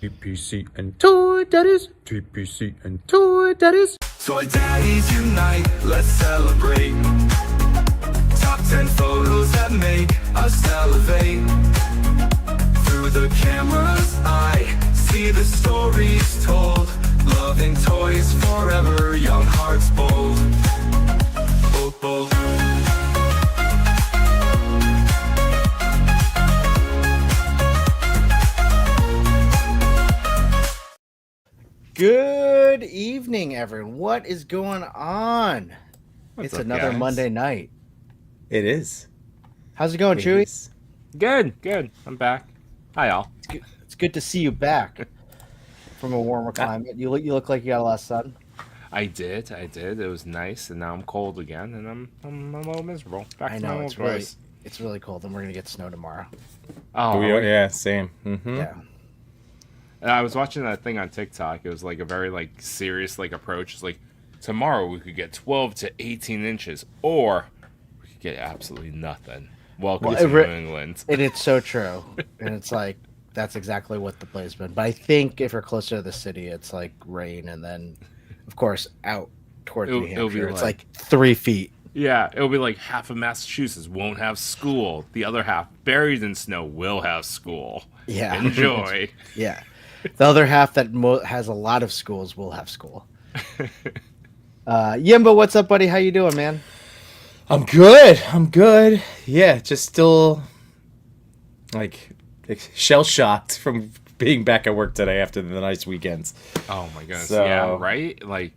TPC and Toy Daddies, TPC and Toy Daddies. Toy Daddies unite, let's celebrate. Top 10 photos that make us elevate. Through the camera's eye, see the stories told. Loving toys forever, young hearts bold. Bold, bold. Good evening, everyone. What is going on? What's it's up, another guys? Monday night. It is. How's it going, It Chewy? is. Good. I'm back. Hi, all. It's good to see you back from a warmer climate. You look like you got a lot of sun. I did. It was nice, and now I'm cold again, and I'm a little miserable. Back I to my know old ways. it's really cold, and we're gonna get snow tomorrow. Oh, Yeah, same. Mm-hmm. Yeah. and I was watching that thing on TikTok. It was like a very serious approach. It's like tomorrow we could get 12 to 18 inches, or we could get absolutely nothing. Welcome Well, to New England. And it's so true. And it's like that's exactly what the play's been. But I think if you're closer to the city, it's like rain, and then of course out towards New It'll be Hampshire, it's like- like 3 feet. Yeah, it'll be like half of Massachusetts won't have school. The other half, buried in snow, will have school. Yeah. Enjoy. Yeah. The other half that has a lot of schools will have school. Yimbo, what's up, buddy? How you doing, man? I'm good. Yeah, just still like shell shocked from being back at work today after the nice weekends. Oh my goodness. So- Yeah, right? Like,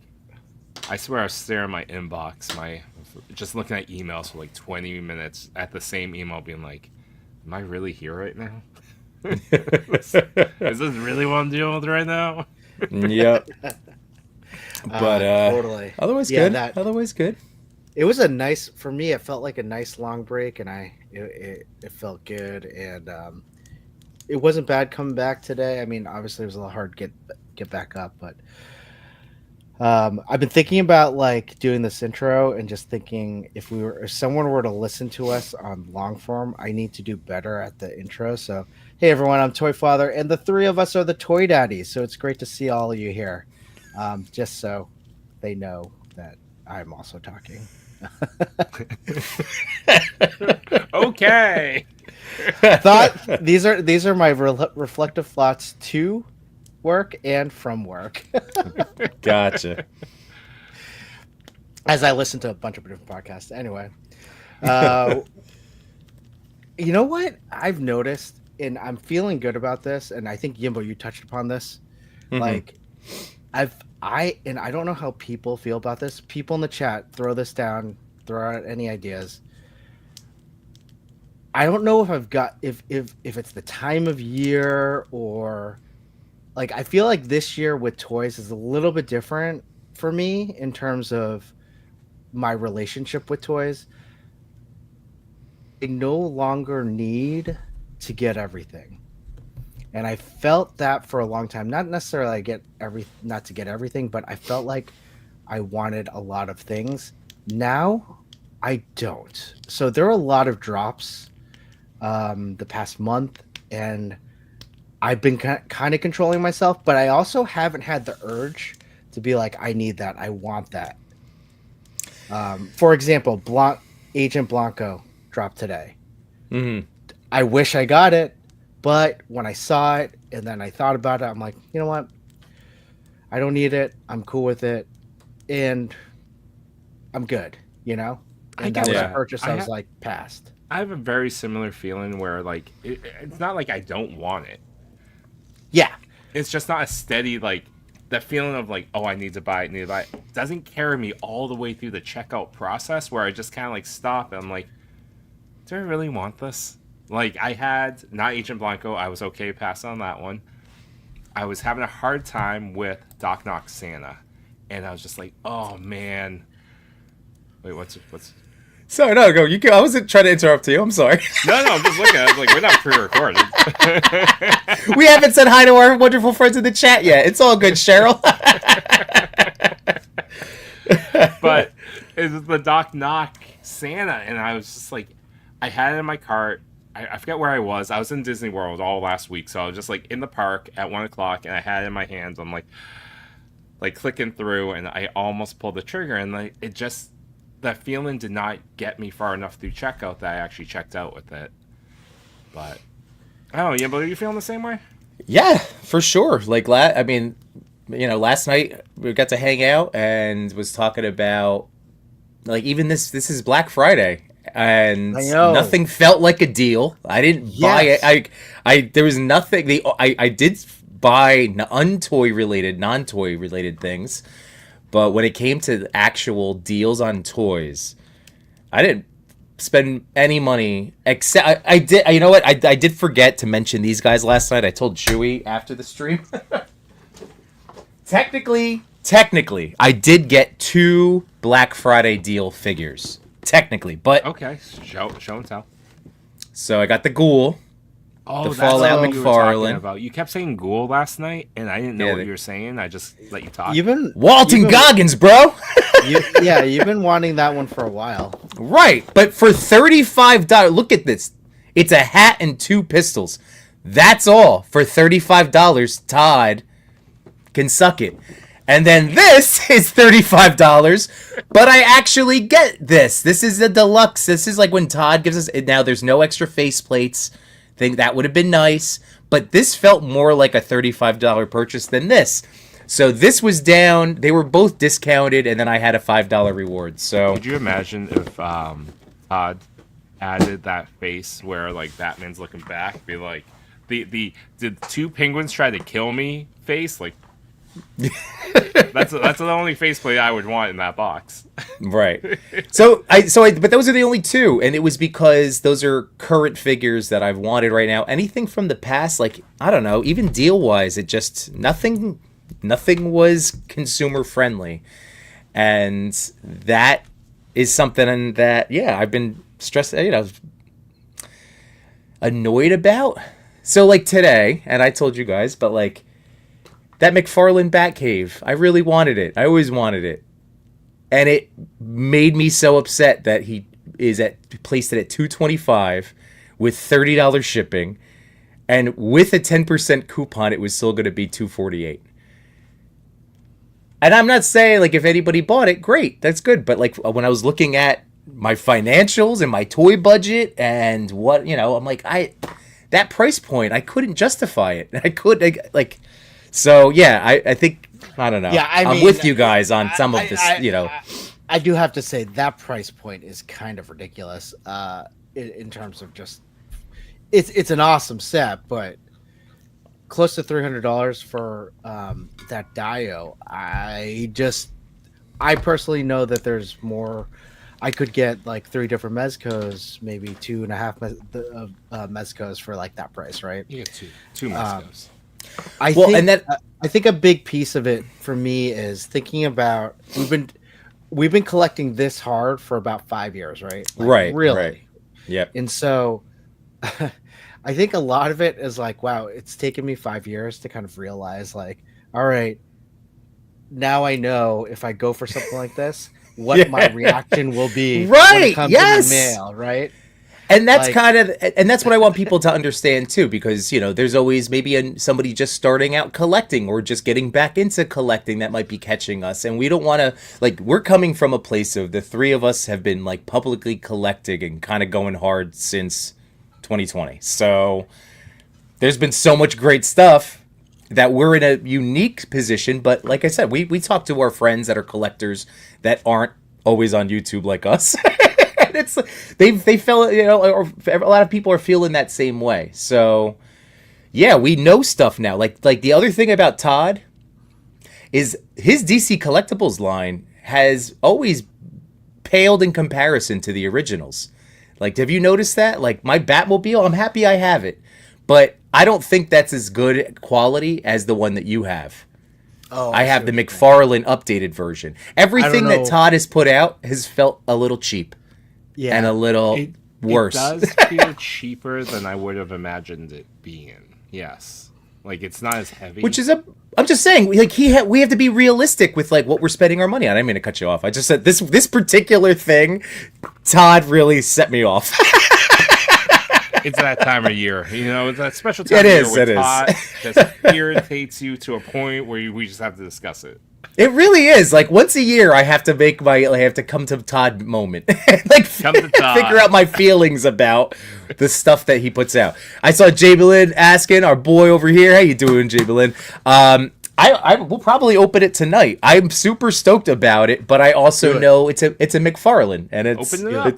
I swear I was staring at my inbox, just looking at emails for 20 minutes at the same email being like, am I really here right now? Is this really what I'm dealing with right now? Yep. But Totally. otherwise Yeah, good. Otherwise good. It was a nice, for me, it felt like a nice long break, and it felt good, and it wasn't bad coming back today. I mean, obviously it was a little hard to get back up, but I've been thinking about doing this intro and just thinking if someone were to listen to us on long form, I need to do better at the intro. So, hey everyone, I'm Toy.Father, and the three of us are the Toy Daddies. So it's great to see all of you here. Just so they know that I'm also talking. Okay. These are my reflective thoughts to work and from work. Gotcha. As I listen to a bunch of different podcasts. Anyway, you know what I've noticed, and I'm feeling good about this, and I think Yimbo, you touched upon this. Mhm. I don't know how people feel about this. People in the chat, throw this down, throw out any ideas. I don't know if it's the time of year or I feel like this year with toys is a little bit different for me in terms of my relationship with toys. I no longer need to get everything. And I felt that for a long time. Not necessarily not to get everything, but I felt like I wanted a lot of things. Now I don't. So there are a lot of drops the past month, and I've been kind of controlling myself, but I also haven't had the urge to be like, I need that. I want that. For example, Agent Blanco dropped today. Mm-hmm. I wish I got it, but when I saw it and then I thought about it, I'm like, you know what? I don't need it. I'm cool with it. And I'm good, And that was a purchase I was past. I have a very similar feeling where, it's not like I don't want it. Yeah. It's just not a steady, that feeling of, oh, I need to buy it, doesn't carry me all the way through the checkout process where I just kind of, stop and I'm like, do I really want this? I had, not Agent Blanco, I was okay passing on that one. I was having a hard time with Doc Knock Santa. And I was just like, oh, man. Wait, what's... Sorry, no, go. You go. I wasn't trying to interrupt you. I'm sorry. No, I'm just looking at it. We're not pre-recorded. We haven't said hi to our wonderful friends in the chat yet. It's all good, Cheryl. But it's the Doc Knock Santa, and I was just like, I had it in my cart. I forget where I was. I was in Disney World all last week, so I was just like in the park at 1 o'clock, and I had it in my hands. I'm like clicking through, and I almost pulled the trigger, and like it just that feeling did not get me far enough through checkout that I actually checked out with it. But I don't know, yeah, but are you feeling the same way? Yeah, for sure. Like, I mean, last night we got to hang out and was talking about, like, even this is Black Friday, and I know. nothing felt like a deal. I didn't buy it. I there was nothing. I did buy non-toy related things, but when it came to actual deals on toys, I didn't spend any money except I did. You know what? I did forget to mention these guys last night. I told Chewy after the stream. Technically, I did get 2 Black Friday deal figures. Technically, but Okay, show and tell. So I got the Ghoul. Oh, The that's Fallout what you were talking McFarlane. about. You kept saying ghoul last night, and I didn't know Yeah, what you were saying. I just let you talk. Walton Goggins, bro. You've been wanting that one for a while. Right, but for $35, look at this. It's a hat and 2 pistols. That's all for $35. Todd can suck it. And then this is $35, but I actually get this. This is the deluxe. This is like when Todd gives us. Now there's no extra faceplates. Think that would have been nice, but this felt more like a $35 purchase than this. So this was down. They were both discounted, and then I had a $5 reward. So could you imagine if Todd added that face where like Batman's looking back, be like the did 2 penguins try to kill me face? Like that's the only faceplate I would want in that box. Right. So but those are the only 2, and it was because those are current figures that I've wanted right now. Anything from the past, like I don't know, even deal wise, it just nothing was consumer friendly, and that is something that I've been stressed, annoyed about. So like today, and I told you guys, but like that McFarlane Batcave, I really wanted it. I always wanted it. And it made me so upset that he is placed it at $225 with $30 shipping, and with a 10% coupon, it was still going to be $248. And I'm not saying like if anybody bought it, great, that's good. But like when I was looking at my financials and my toy budget and what I'm like, that price point, I couldn't justify it. So yeah, I think I don't know. Yeah, I'm with you guys on some of this. I do have to say that price point is kind of ridiculous. In terms of just, it's an awesome set, but close to $300 for that Dio. I personally know that there's more. I could get like 3 different Mezcos, maybe 2.5 Mezcos for like that price, right? You get two Mezcos. I think a big piece of it for me is thinking about we've been collecting this hard for about 5 years, right? Right. Really. Right. Yep. And so I think a lot of it is like, wow, it's taken me 5 years to kind of realize like, all right, now I know if I go for something like this, what my reaction will be when it comes in the mail, right? And that's and that's what I want people to understand too, because there's always maybe somebody just starting out collecting or just getting back into collecting that might be catching us, and we don't want to we're coming from a place of the 3 of us have been like publicly collecting and kind of going hard since 2020. So there's been so much great stuff that we're in a unique position. But like I said, we talk to our friends that are collectors that aren't always on YouTube like us. It's they felt or a lot of people are feeling that same way. So yeah, we know stuff now. Like the other thing about Todd is his DC Collectibles line has always paled in comparison to the originals. Like, have you noticed that? Like my Batmobile, I'm happy I have it, but I don't think that's as good quality as the one that you have. Oh, I have the McFarlane updated version. Everything that Todd has put out has felt a little cheap. Yeah, and a little worse. It does feel cheaper than I would have imagined it being. Yes, like it's not as heavy. Which is I'm just saying, like we have to be realistic with like what we're spending our money on. I didn't mean to cut you off. I just said this particular thing, Todd really set me off. It's that time of year. It's that special time It of is, year it where is. Todd just irritates you to a point where we just have to discuss it. It really is. Like once a year, I have to come to Todd moment, Come to Todd. figure out my feelings about the stuff that he puts out. I saw Jabelin asking our boy over here, "How you doing, Jabelin?" I will probably open it tonight. I'm super stoked about it, but I also know it's a McFarlane, and Open it up.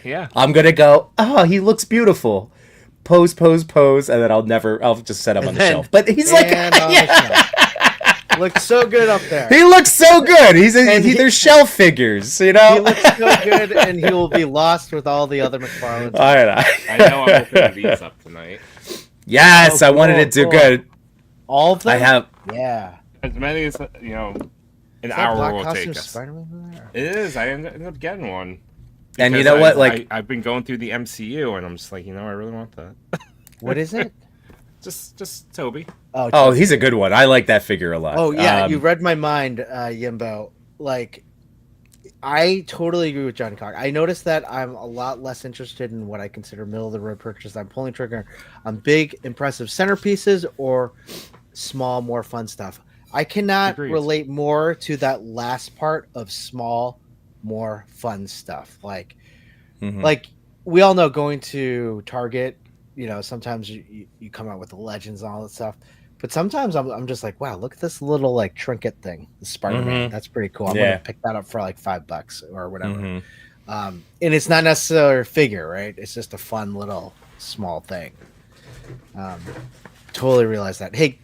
Yeah. I'm gonna go. Oh, he looks beautiful. Pose, and then I'll just set him on the shelf. But he's like, Looks so good up there. he looks so good. They're shelf figures, He looks so good, and he will be lost with all the other McFarlanes. I know I'm opening these up tonight. Yes, I wanted to do good. All of them? I have. Yeah. As many as an Is that hour black will costume take us. Spider-Man in there? It is. I ended up getting one. And you Because know what? Like, I've been going through the MCU, and I'm just like, I really want that. What is it? Just Toby. oh, he's a good one. I like that figure a lot. Oh yeah, you read my mind, Yimbo. Like, I totally agree with John Cock. I noticed that I'm a lot less interested in what I consider middle of the road purchase. I'm pulling trigger on big, impressive centerpieces or small, more fun stuff. I cannot Agreed. relate more to that last part of small, more fun stuff. Like we all know going to Target. Sometimes you come out with the legends and all that stuff. But sometimes I'm just like, wow, look at this little like trinket thing, the Spider-Man. That's pretty cool. I'm gonna pick that up for like $5 or whatever. And it's not necessarily a figure, right? It's just a fun little small thing. Totally realize that. Hey,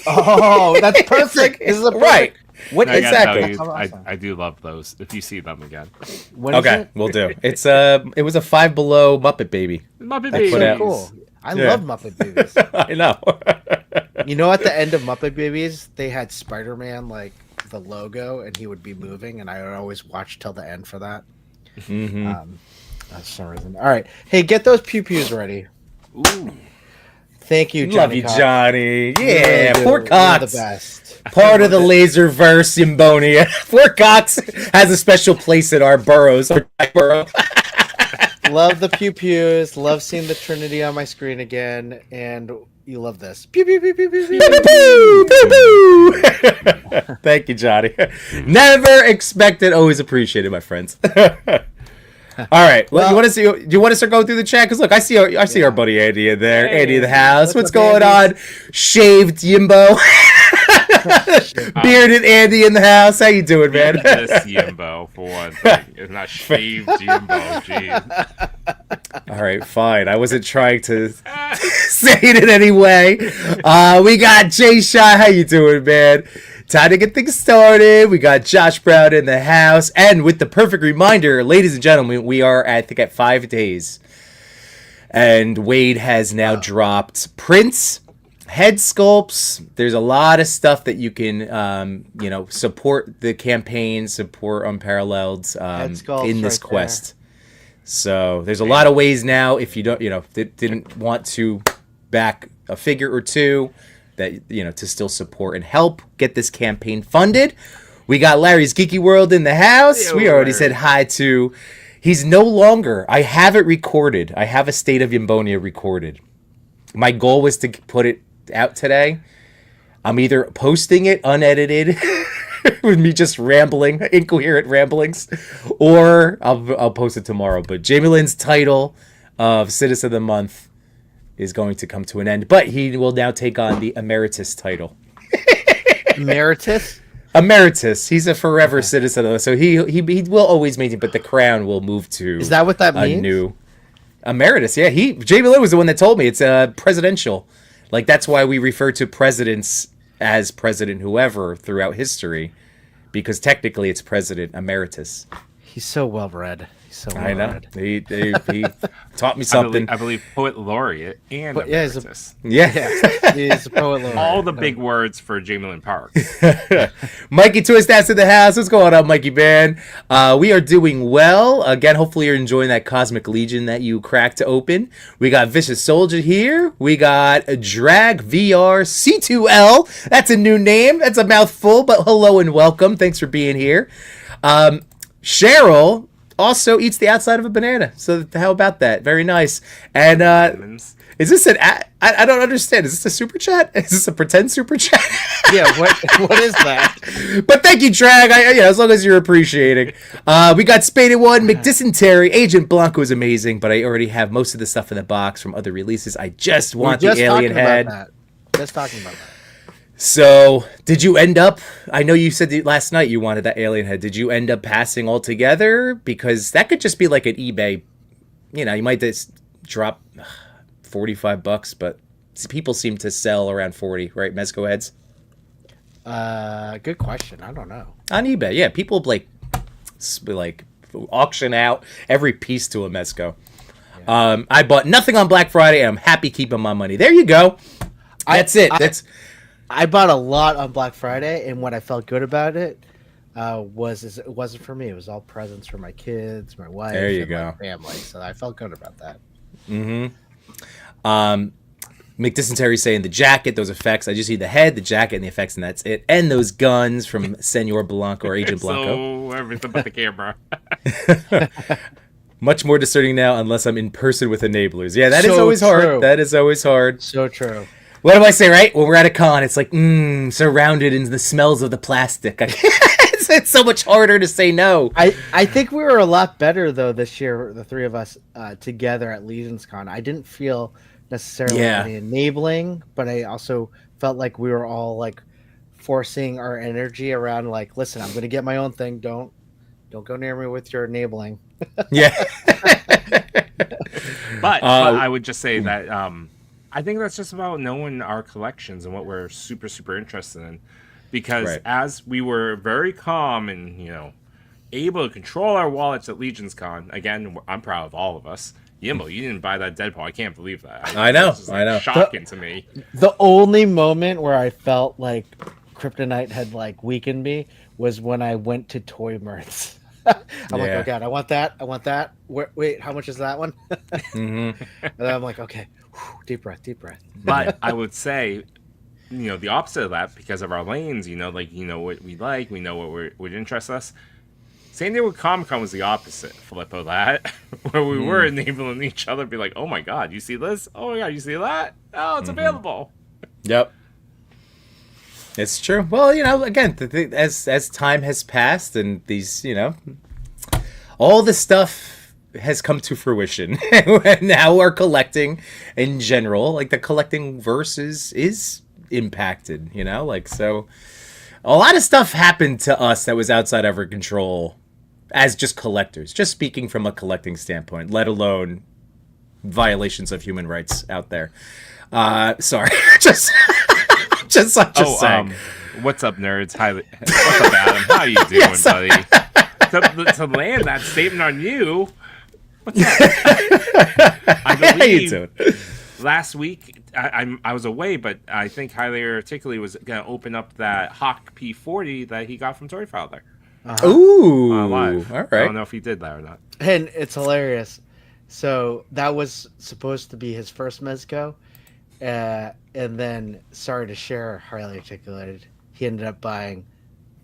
oh, that's perfect. This is a perfect. Right. What I gotta tell exactly? you, Awesome. I do love those. If you see them again, When is Okay, it? we'll do. It's it was a Five Below Muppet Baby. Muppet That's Babies. so cool. I love Muppet Babies. I know. At the end of Muppet Babies, they had Spider-Man like the logo, and he would be moving, and I would always watch till the end for that. For some reason. All right, hey, get those pew pews ready. Ooh. Thank you, Johnny. Love you, Cox. Johnny. You Yeah, really do. poor You're Cox. the best. Part of the Laserverse, Yimbonia. Poor Cox has a special place in our boroughs. Love the pew pews. Love seeing the Trinity on my screen again, and you love this. Pew pew pew pew pew pew. Boo, boo, boo. Thank you, Johnny. Never expected, always appreciated, my friends. All right, Well- you want to see? Do you want to start going through the chat? Because look, I see our buddy Andy in there. Hey. Andy in the house. What's What's up, going Andy? on? Shaved Yimbo, bearded Andy in the house. How you doing, man? This Yimbo for one thing. It's not shaved Yimbo. Jeez. All right, fine. I wasn't trying to say it in any way. We got Jay Shaw. How you doing, man? Time to get things started. We got Josh Brown in the house. And with the perfect reminder, ladies and gentlemen, we are, I think, at 5 days. And Wade has now dropped prints, head sculpts. There's a lot of stuff that you can, support the campaign, support Unparalleled sculpts in this right quest. So there's a lot of ways now. If you don't, didn't want to back a figure or two, that to still support and help get this campaign funded. We got Larry's Geeky World in the house. Yo, We already Larry. said hi to. He's no longer. I have it recorded. I have a State of Yimbonia recorded. My goal was to put it out today. I'm either posting it unedited with me just rambling, incoherent ramblings, or I'll post it tomorrow. But Jamie Lynn's title of Citizen of the Month is going to come to an end, but he will now take on the Emeritus title. Emeritus? Emeritus. He's a forever citizen of the, so he will always maintain, but the crown will move to. Is that what that a means? new Emeritus? Yeah, Jamie Lynn was the one that told me it's presidential. Like that's why we refer to presidents as President whoever throughout history, because technically it's President Emeritus. He's so well read. He's so well I know. read. He taught me something. I believe poet laureate and But, yeah, he's a- emeritus. Yeah. He's a poet laureate. All the big words for Jamie Lynn Park. Mikey Twist that's in the house. What's going on, Mikey man? We are doing well. Again, hopefully you're enjoying that Cosmic Legion that you cracked open. We got Vicious Soldier here. We got Drag VR C2L. That's a new name. That's a mouthful, but hello and welcome. Thanks for being here. Cheryl also eats the outside of a banana. So how about that? Very nice. And Lemons. is this an I don't understand. Is this a super chat? Is this a pretend super chat? Yeah, what is that? But thank you, Drag. As long as you're appreciating. We got Spaded One, McDysentery, Agent Blanco is amazing, but I already have most of the stuff in the box from other releases. I just want the alien head. Just talking about that. So, did you end up? I know you said that last night you wanted that alien head. Did you end up passing altogether? Because that could just be like an eBay. You might just drop $45, but people seem to sell around 40, right? Mezco heads. Good question. I don't know. On eBay, yeah, people like auction out every piece to a Mezco. Yeah. I bought nothing on Black Friday, and I'm happy keeping my money. There you go. That's it. I bought a lot on Black Friday, and what I felt good about it was it wasn't for me. It was all presents for my kids, my wife, my family. So I felt good about that. Mm-hmm. McDysentery saying the jacket, those effects. I just need the head, the jacket, and the effects, and that's it. And those guns from Senor Blanco or Agent Blanco. So everything but the camera. Much more discerning now, unless I'm in person with enablers. Yeah, that is always true. hard. That is always hard. So true. What do I say, right? When we're at a con, it's like, surrounded in the smells of the plastic. It's so much harder to say no. I think we were a lot better, though, this year, the three of us together at Legions Con. I didn't feel necessarily any enabling, but I also felt like we were all like forcing our energy around like, listen, I'm going to get my own thing. Don't go near me with your enabling. Yeah. But I would just say that I think that's just about knowing our collections and what we're super, super interested in. Because as we were very calm and, able to control our wallets at Legions Con, again, I'm proud of all of us. Yimbo, you didn't buy that Deadpool. I can't believe that. I know. Shocking to me. The only moment where I felt like Kryptonite had like weakened me was when I went to Toy Mirths. I'm like, oh god, I want that. Wait, how much is that one? And then I'm like, okay, deep breath. But I would say, the opposite of that, because of our lanes, what we like, we know what would interest us. Same thing with Comic-Con was the opposite flip of that, where we were enabling each other, be like, oh my god, you see this? Oh my god, you see that? Oh, it's available. Yep. It's true. Well, again, as time has passed and these, all this stuff has come to fruition. And now we're collecting in general, like the collecting verse is impacted, so a lot of stuff happened to us that was outside of our control as just collectors, just speaking from a collecting standpoint, let alone violations of human rights out there. Sorry, just saying. What's up, nerds? What's up, Adam? How you doing, buddy? To land that statement on you. What's up? I believe how you doing? Last week I was away, but I think Highly Articulately was gonna open up that Hawk P40 that he got from Toy.Father. Ooh, live. All right. I don't know if he did that or not. And it's hilarious. So that was supposed to be his first Mezco. And then, sorry to share, highly articulated, he ended up buying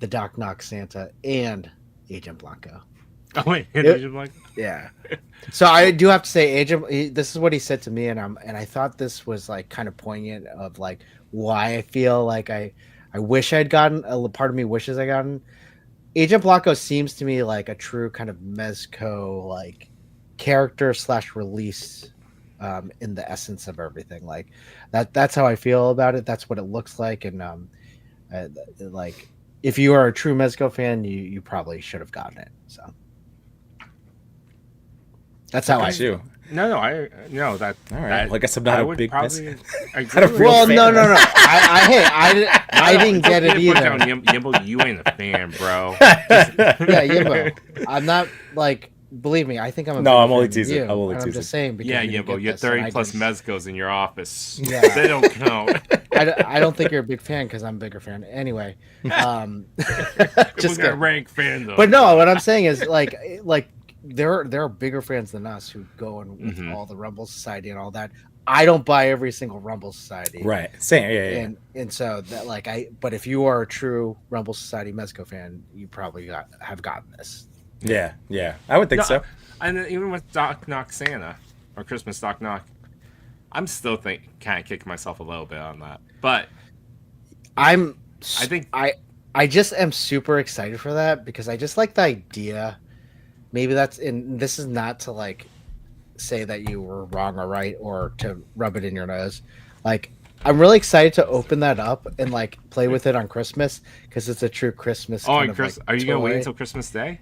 the Doc Knock Santa and Agent Blanco. Oh wait, Agent Blanco? Yeah. So I do have to say, this is what he said to me, and I thought this was like kind of poignant of like why I feel like I wish I'd gotten, a part of me wishes I gotten. Agent Blanco seems to me like a true kind of Mezco like character / release in the essence of everything. Like that's how I feel about it. That's what it looks like. And like if you are a true Mezco fan, you probably should have gotten it. So that's how I feel. No, that. All right. Well, I guess I'm not a big probably. Well, no. I didn't get it either. Yimbo, you ain't a fan, bro. Yeah, Yimbo. I'm not like. Believe me, I think I'm. I'm only teasing. I'm just saying. Yeah, Yimbo, you have 30 plus Mezcos in your office. Yeah. They don't count. I don't think you're a big fan because I'm a bigger fan. Anyway, just got rank fan though. But no, what I'm saying is like there are bigger fans than us who go in with all the Rumble Society and all that. I don't buy every single Rumble Society. Right. Same. Yeah. And so that but if you are a true Rumble Society Mezco fan, you probably have gotten this. Yeah, I would think so. And then even with Doc Knock Santa or Christmas Doc Knock, I'm still kind of kicking myself a little bit on that. But I think I just am super excited for that because I just like the idea. Maybe this is not to like say that you were wrong or right or to rub it in your nose. Like, I'm really excited to open that up and like play with it on Christmas because it's a true Christmas. Oh, kind and of, are you toy. gonna wait until Christmas Day?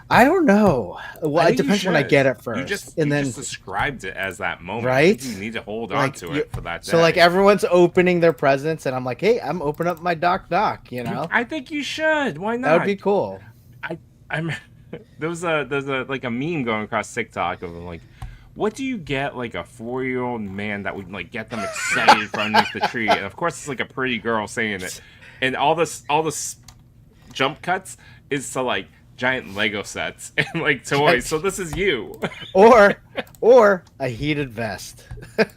I don't know. Well, it depends when I get it first. You just described it as that moment, right? You need to hold on to it for that day. So like everyone's opening their presents, and I'm like, hey, I'm opening up my Doc Knock. You know, I think you should. Why not? That would be cool. I'm there's a like a meme going across TikTok of like, what do you get like a 4-year-old man that would like get them excited for underneath the tree? And of course, it's like a pretty girl saying it, and all this jump cuts is to like giant Lego sets and like toys. So this is you. or a heated vest.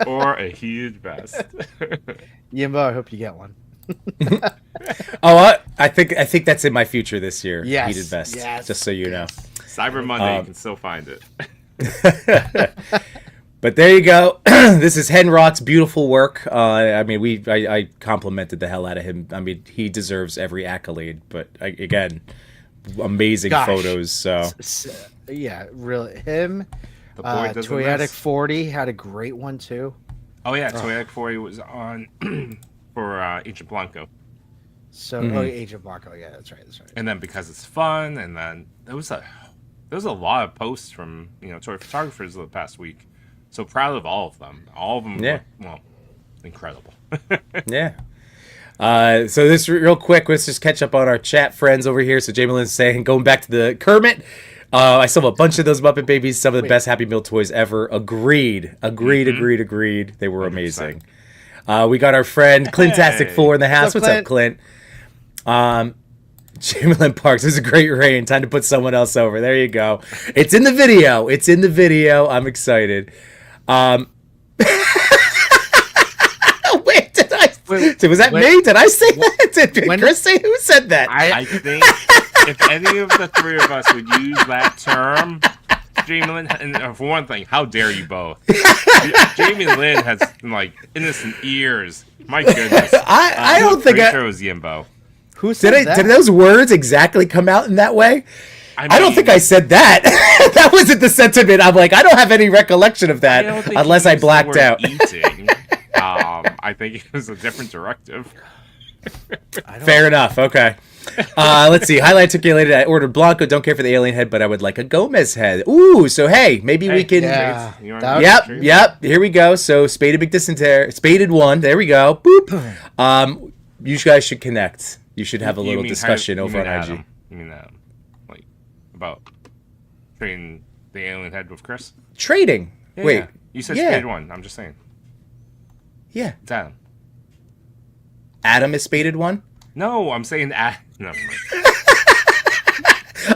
Or a heated vest. Yimbo, I hope you get one. Oh, I think that's in my future this year. Yes. Heated vest. Yes. Just so you know. Cyber Monday, you can still find it. But there you go. This is Henrock's beautiful work. I mean, I complimented the hell out of him. I mean, he deserves every accolade. But again, amazing photos. So yeah, really, him. The boy doesn't Toyetic miss. 40 had a great one too. Oh yeah, Toyetic 40 was on for Agent Blanco. So Agent Blanco, yeah, that's right. And then because it's fun, and then there was a lot of posts from toy photographers the past week. So proud of all of them. All of them, yeah. Well, incredible. Yeah. So this real quick, let's just catch up on our chat friends over here. So Jamie Lynn's saying, going back to the Kermit, I saw a bunch of those Muppet Babies, some of the best Happy Meal toys ever. Agreed. They were amazing. 100%. We got our friend Clintastic4 in the house. What's up, Clint? Jamie Lynn Parks, this is a great rain. Time to put someone else over. There you go. It's in the video. I'm excited. Was that me? Did I say that? Did Chris say? Who said that? I think if any of the three of us would use that term, Jamie Lynn, and for one thing, how dare you both? Jamie Lynn has like innocent ears. My goodness. I don't think sure it was Yimbo. Who said that? Did those words exactly come out in that way? I don't think I said that. That wasn't the sentiment. I'm like, I don't have any recollection of that unless I blacked out. Eating. I think it was a different directive. Fair enough. Okay. Let's see. Highlight articulated. I ordered Blanco. Don't care for the alien head, but I would like a Gomez head. Ooh. So hey, maybe we can. Yeah. Yep. Here we go. So spaded McDysentery, spaded one. There we go. Boop. You guys should connect. You should have a little discussion over on IG. You mean like about trading the alien head with Chris? Trading. Yeah, Wait. yeah. You said spaded one. I'm just saying. Yeah. It's Adam. Adam is spaded one? No, I'm saying no.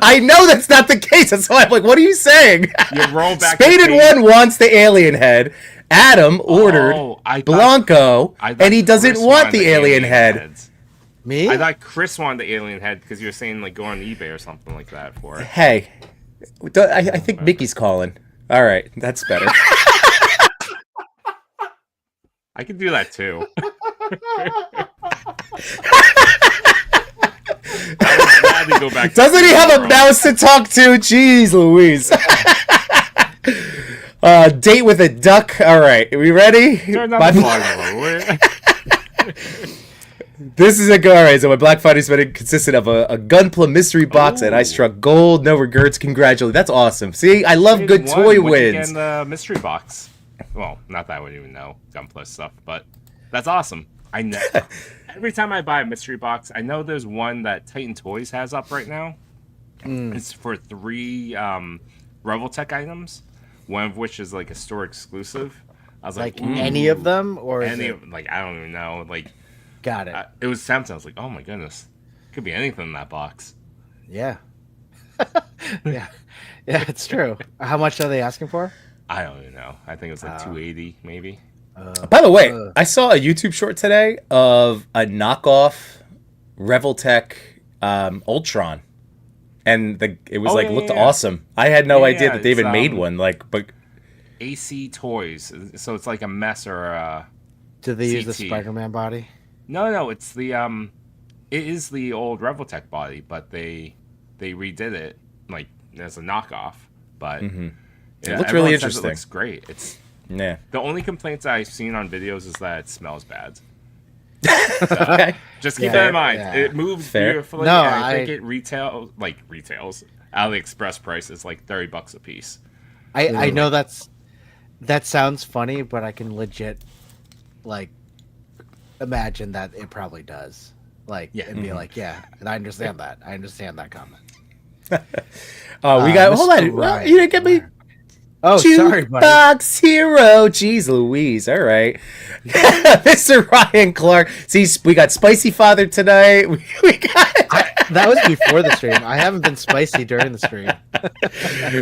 I know that's not the case. That's why I'm like, what are you saying? You roll back. Spaded one wants the alien head. Adam ordered Blanco, and he doesn't want the alien head. Me? I thought Chris wanted the alien head because you were saying like go on eBay or something like that for it. Hey, I think Mickey's calling. All right, that's better. I could do that too. Go back Doesn't he have a mouse to talk to? Jeez Louise. Date with a duck. All right, are we ready? Turn down the This is a go. All right, so my Black Friday spending consisted of a Gunpla mystery box, and I struck gold. No regrets. Congratulations. That's awesome. See, I love good toy wins. And the mystery box. Well, not that I would even know Gunpla stuff, but that's awesome. I know. Every time I buy a mystery box, I know there's one that Titan Toys has up right now. It's for 3 Revoltech items, one of which is like a store exclusive. I was like any of them, or any of, like I don't even know. Like, got it. It was tempting. I was like, oh my goodness, could be anything in that box. Yeah. Yeah, it's true. How much are they asking for? I don't even know. I think it was like 280 maybe. By the way, I saw a YouTube short today of a knockoff Revoltech Ultron, and it was Oh, like yeah, looked yeah. awesome. I had no idea Yeah, that they even it's, made one. Like, but AC Toys. So it's like a mess or a Did they use the CT. Spider-Man body? No, it's the it is the old Revoltech body, but they redid it like as a knockoff. But It looks everyone really says interesting. It looks great. It's yeah. the only complaints I've seen on videos is that it smells bad. Okay. Just keep Yeah, that in mind. yeah. It moves Fair. beautifully. No, and I think I- it retails AliExpress price is like $30 a piece. I know that sounds funny, but I can legit like imagine that it probably does. Like, Yeah. and be like, yeah, and I understand that. I understand that comment. Oh, we got. Hold Mr. on. Well, Ryan. you didn't get me. Oh, sorry, buddy. Jukebox Hero. Jeez Louise. All right. Mr. Ryan Clark. See, we got Spicy Father tonight. We got. That was before the stream. I haven't been spicy during the stream.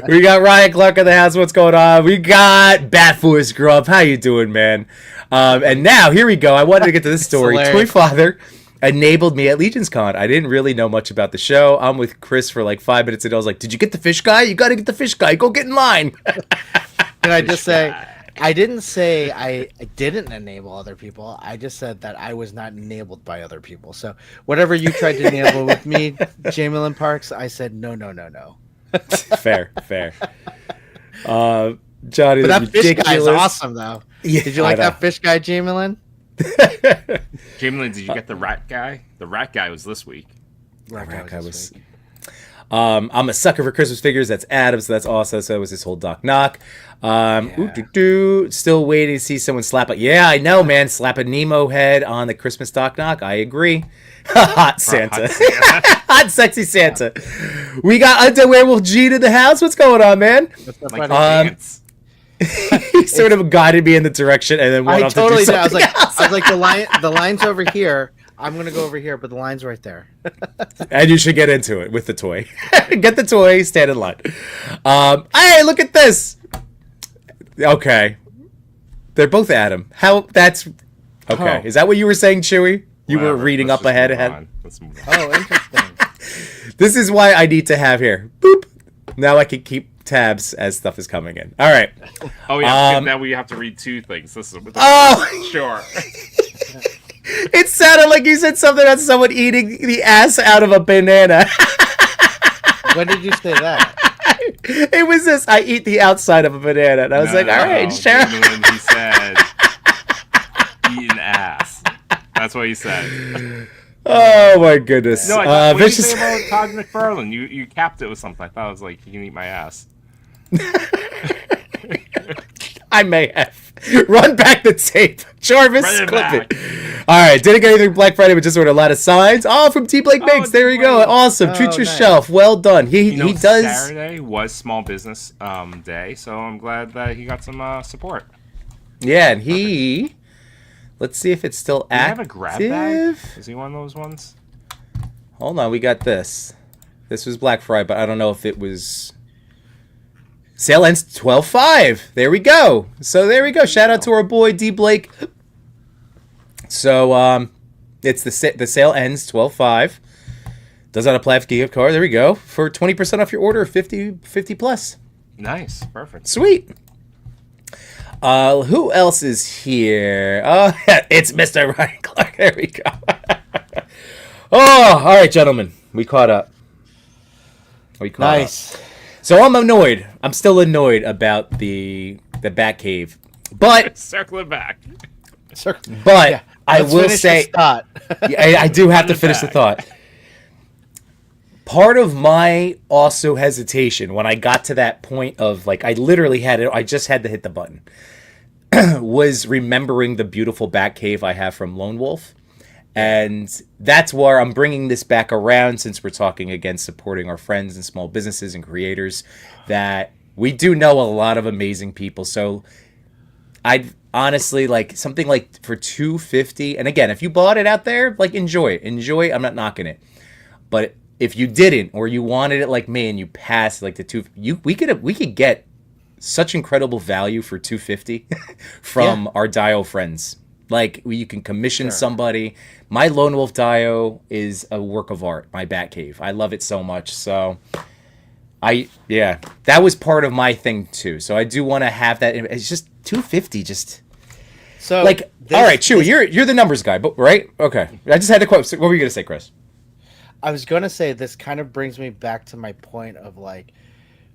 We got Ryan Clark in the house. What's going on? We got Bat Force Grub. How you doing, man? And now here we go. I wanted to get to this story. hilarious. Toy.Father enabled me at Legion's Con. I didn't really know much about the show. I'm with Chris for like 5 minutes, and I was like, "Did you get the fish guy? You got to get the fish guy. Go get in line." Can I just say, I didn't say I didn't enable other people. I just said that I was not enabled by other people. So whatever you tried to enable with me, Jamie Parks, I said no. Fair. Johnny, But that that's fish guy is ridiculous. awesome, though. Yeah, Did you like I know. that fish guy, Jamie Lynn? Jamie, did you get the rat guy? The rat guy was this week. Right, guy was- I'm a sucker for Christmas figures. That's Adam, so that's awesome. So it was his whole Doc Knock. Still waiting to see someone slap a. Yeah, I know, man. Slap a Nemo head on the Christmas Doc Knock. I agree. Hot Santa. Hot sexy Santa. We got Underwear Wolf Gene in the house. What's going on, man? What's up, Like buddy? ants. He sort of guided me in the direction and then went I off totally to do did. I was something like, else. the line's over here. I'm gonna go over here, but the line's right there. And you should get into it with the toy. Get the toy, stand in line. Hey, look at this. Okay. They're both Adam. How that's okay. Oh. Is that what you were saying, Chewy? You were Whatever, reading let's up just ahead. move on. Let's move on. Oh, interesting. This is why I need to have here. Boop. Now I can keep tabs as stuff is coming in. All right. Oh yeah, now we have to read two things. This is Oh, sure. it sounded like you said something about someone eating the ass out of a banana. When did you say that? It was this. I eat the outside of a banana, and I was like, all right, sure. He said, "Eating ass." That's what he said. Oh my goodness. No, what did you Vicious. say about Todd McFarlane? You capped it with something. I thought it was like, you can eat my ass. I may have. Run back the tape. Jarvis, Run it clip back. it. All right, didn't get anything Black Friday, but just ordered a lot of signs. Oh, from T. Blake Banks. There you go. Blake. Awesome. Treat Oh, yourself. Well done. He does. Saturday was Small Business Day, so I'm glad that he got some support. Yeah, and he. Let's see if it's still Do you have active. a grab bag? Is he one of those ones? Hold on, we got this. This was Black Friday, but I don't know if it was. Sale ends 12/5. There we go. So there we go. Shout out to our boy D Blake. So it's the sale ends 12/5. Does not apply for gift card. There we go. For 20% off your order of 50 plus. Nice, perfect. Sweet. Who else is here? Oh, it's Mr. Ryan Clark. There we go. Oh, all right, gentlemen. We caught up. Nice. So I'm annoyed. I'm still annoyed about the Batcave. But Circling back. but I Let's will finish say this thought. I do have to it finish the back. thought. Part of my also hesitation when I got to that point of like I literally had it, I just had to hit the button, was remembering the beautiful Batcave I have from Lone Wolf. And that's where I'm bringing this back around since we're talking again, supporting our friends and small businesses and creators, that we do know a lot of amazing people. So I'd honestly like something like for $250. And again, if you bought it out there, like enjoy it. Enjoy it. I'm not knocking it. But if you didn't, or you wanted it like me and you passed like the we could get such incredible value for $250 from our Dio friends. Like you can commission Sure. somebody. My Lone Wolf Dio is a work of art. My Batcave. I love it so much. So that was part of my thing too. So I do want to have that. It's just 250. Just So like all right, Chewy, you're the numbers guy, but right? Okay. I just had to quote. What were you gonna say, Chris? I was gonna say this kind of brings me back to my point of like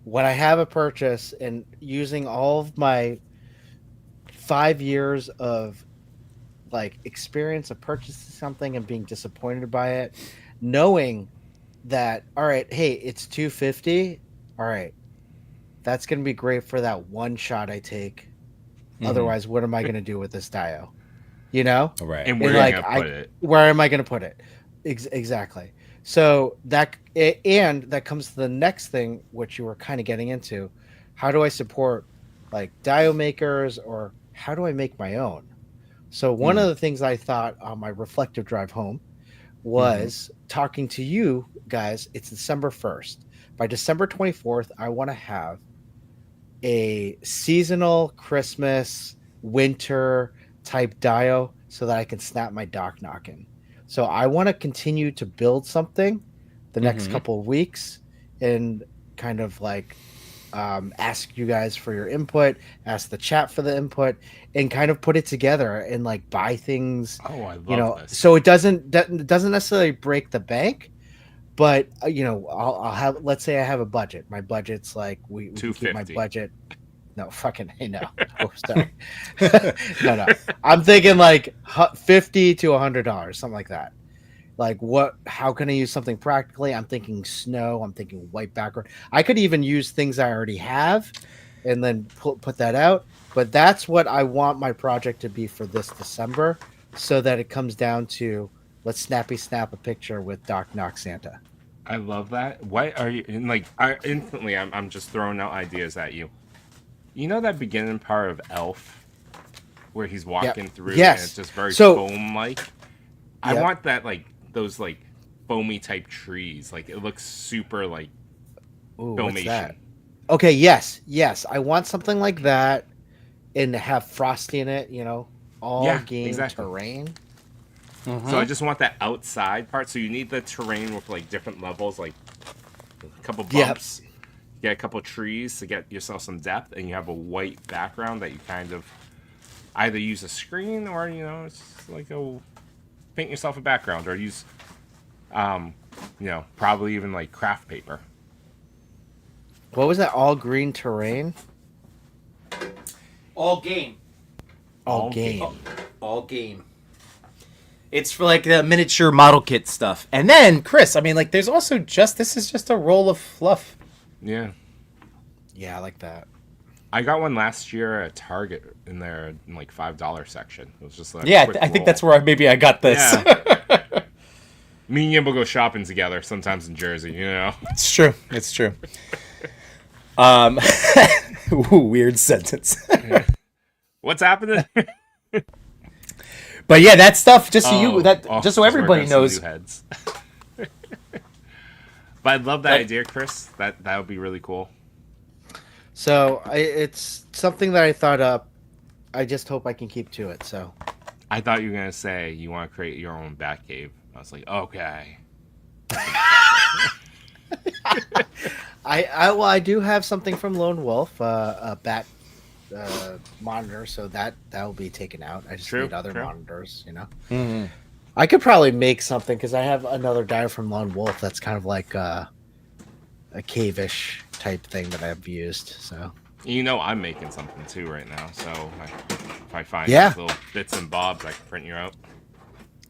when I have a purchase and using all of my 5 years of like experience of purchasing something and being disappointed by it, knowing that all right, hey, it's 250. All right, that's gonna be great for that one shot I take. Otherwise, what am I gonna do with this Dio? You know? Right. And where And are like you gonna put it? where am I going to put it? Exactly. So that comes to the next thing, which you were kind of getting into. How do I support like dio makers, or how do I make my own? So one of the things I thought on my reflective drive home was talking to you guys. It's December 1st. By December 24th, I want to have a seasonal Christmas, winter type dio so that I can snap my dock knock in. So I want to continue to build something the next couple of weeks and kind of like ask you guys for your input, ask the chat for the input, and kind of put it together and like buy things. Oh, I love this. So it doesn't necessarily break the bank, but I'll have, let's say I have a budget. My budget's like we can keep my 250. budget. No, fucking hey, no. Oh, sorry. No. I'm thinking like $50 to $100, something like that. Like what? How can I use something practically? I'm thinking snow. I'm thinking white background. I could even use things I already have, and then put that out. But that's what I want my project to be for this December, so that it comes down to let's snap a picture with Doc Knock Santa. I love that. What are you and like? I'm just throwing out ideas at you. You know that beginning part of Elf, where he's walking through, Yes. and it's just very So- foam-like. I Yep. want that like those like foamy type trees. Like it looks super like Ooh, what's filmation. that? Okay, yes. I want something like that, and have Frosty in it. All Yeah, game exactly. terrain. So I just want that outside part. So you need the terrain with like different levels, like a couple Yep. bumps. Get a couple trees to get yourself some depth, and you have a white background that you kind of either use a screen or it's like paint yourself a background, or use probably even like craft paper. What was that? All green terrain. All game. All game. game. All game. It's for like the miniature model kit stuff. And then, Chris, I mean, like, there's also this is just a roll of fluff. Yeah, Yeah, I like that. I got one last year at Target in their like $5 section. It was just like Yeah, I think that's where maybe I got this. Yeah. Me and Yimbo go shopping together sometimes in Jersey. It's true. It's true. Ooh, weird sentence. What's happening? But yeah, that stuff just so just so everybody knows. Heads. But I love that idea, Chris. That would be really cool. So it's something that I thought up. I just hope I can keep to it. So I thought you were gonna say you want to create your own Batcave. I was like, okay. I do have something from Lone Wolf, a bat monitor, so that will be taken out. I just need other monitors, Mm-hmm. I could probably make something because I have another die from Lone Wolf that's kind of like a cave-ish type thing that I've used. So I'm making something too right now. So if I find Yeah. these little bits and bobs, I can print you out.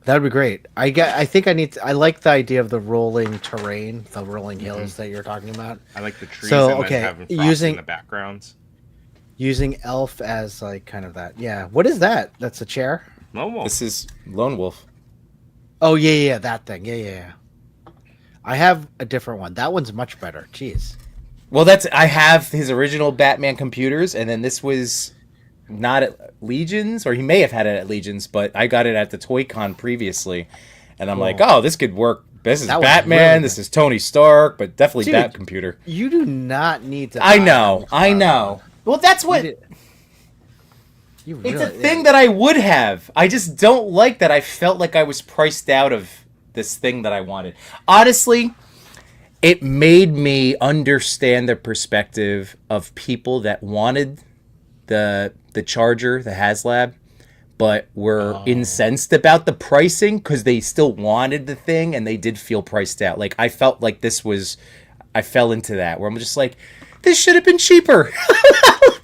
that would be great. I think I need. I like the idea of the rolling terrain, the rolling hills that you're talking about. I like the trees So, and okay, then having frost using- in the backgrounds. Using elf as like kind of that. Yeah. What is that? That's a chair. Almost. This is Lone Wolf. Oh yeah, that thing. Yeah. I have a different one. That one's much better. Jeez. Well, I have his original Batman computers, and then this was not at Legions, or he may have had it at Legions, but I got it at the ToyCon previously, and I'm like, oh, this could work. This is That was Batman, really this is Tony Stark, but definitely Dude, Bat computer. You do not need to. I know. Well, that's what. You It's a thing that I would have. I just don't like that I felt like I was priced out of this thing that I wanted. Honestly, it made me understand the perspective of people that wanted the charger, the HasLab, but were incensed about the pricing because they still wanted the thing and they did feel priced out. Like I felt like I fell into that where I'm just like, this should have been cheaper.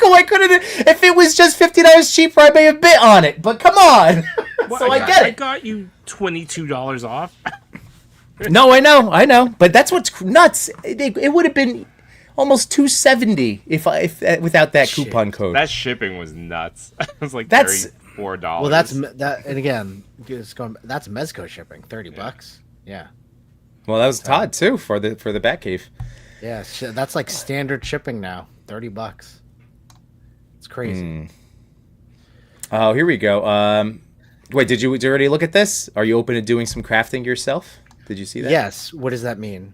I couldn't. If it was just $50 cheaper, I may have bit on it. But come on. Well, So I get it. I got you $22 off. No, I know. But that's what's nuts. It would have been almost $270 if without that coupon code. That shipping was nuts. It was like That's $34. Well, that's that, and again, that's Mezco shipping, $30. Yeah, well, that was Todd too for the Batcave. yeah, that's like standard shipping now, $30. It's crazy. Oh, here we go. Wait, did you already look at this? Are you open to doing some crafting yourself? Did you see that? Yes. What does that mean?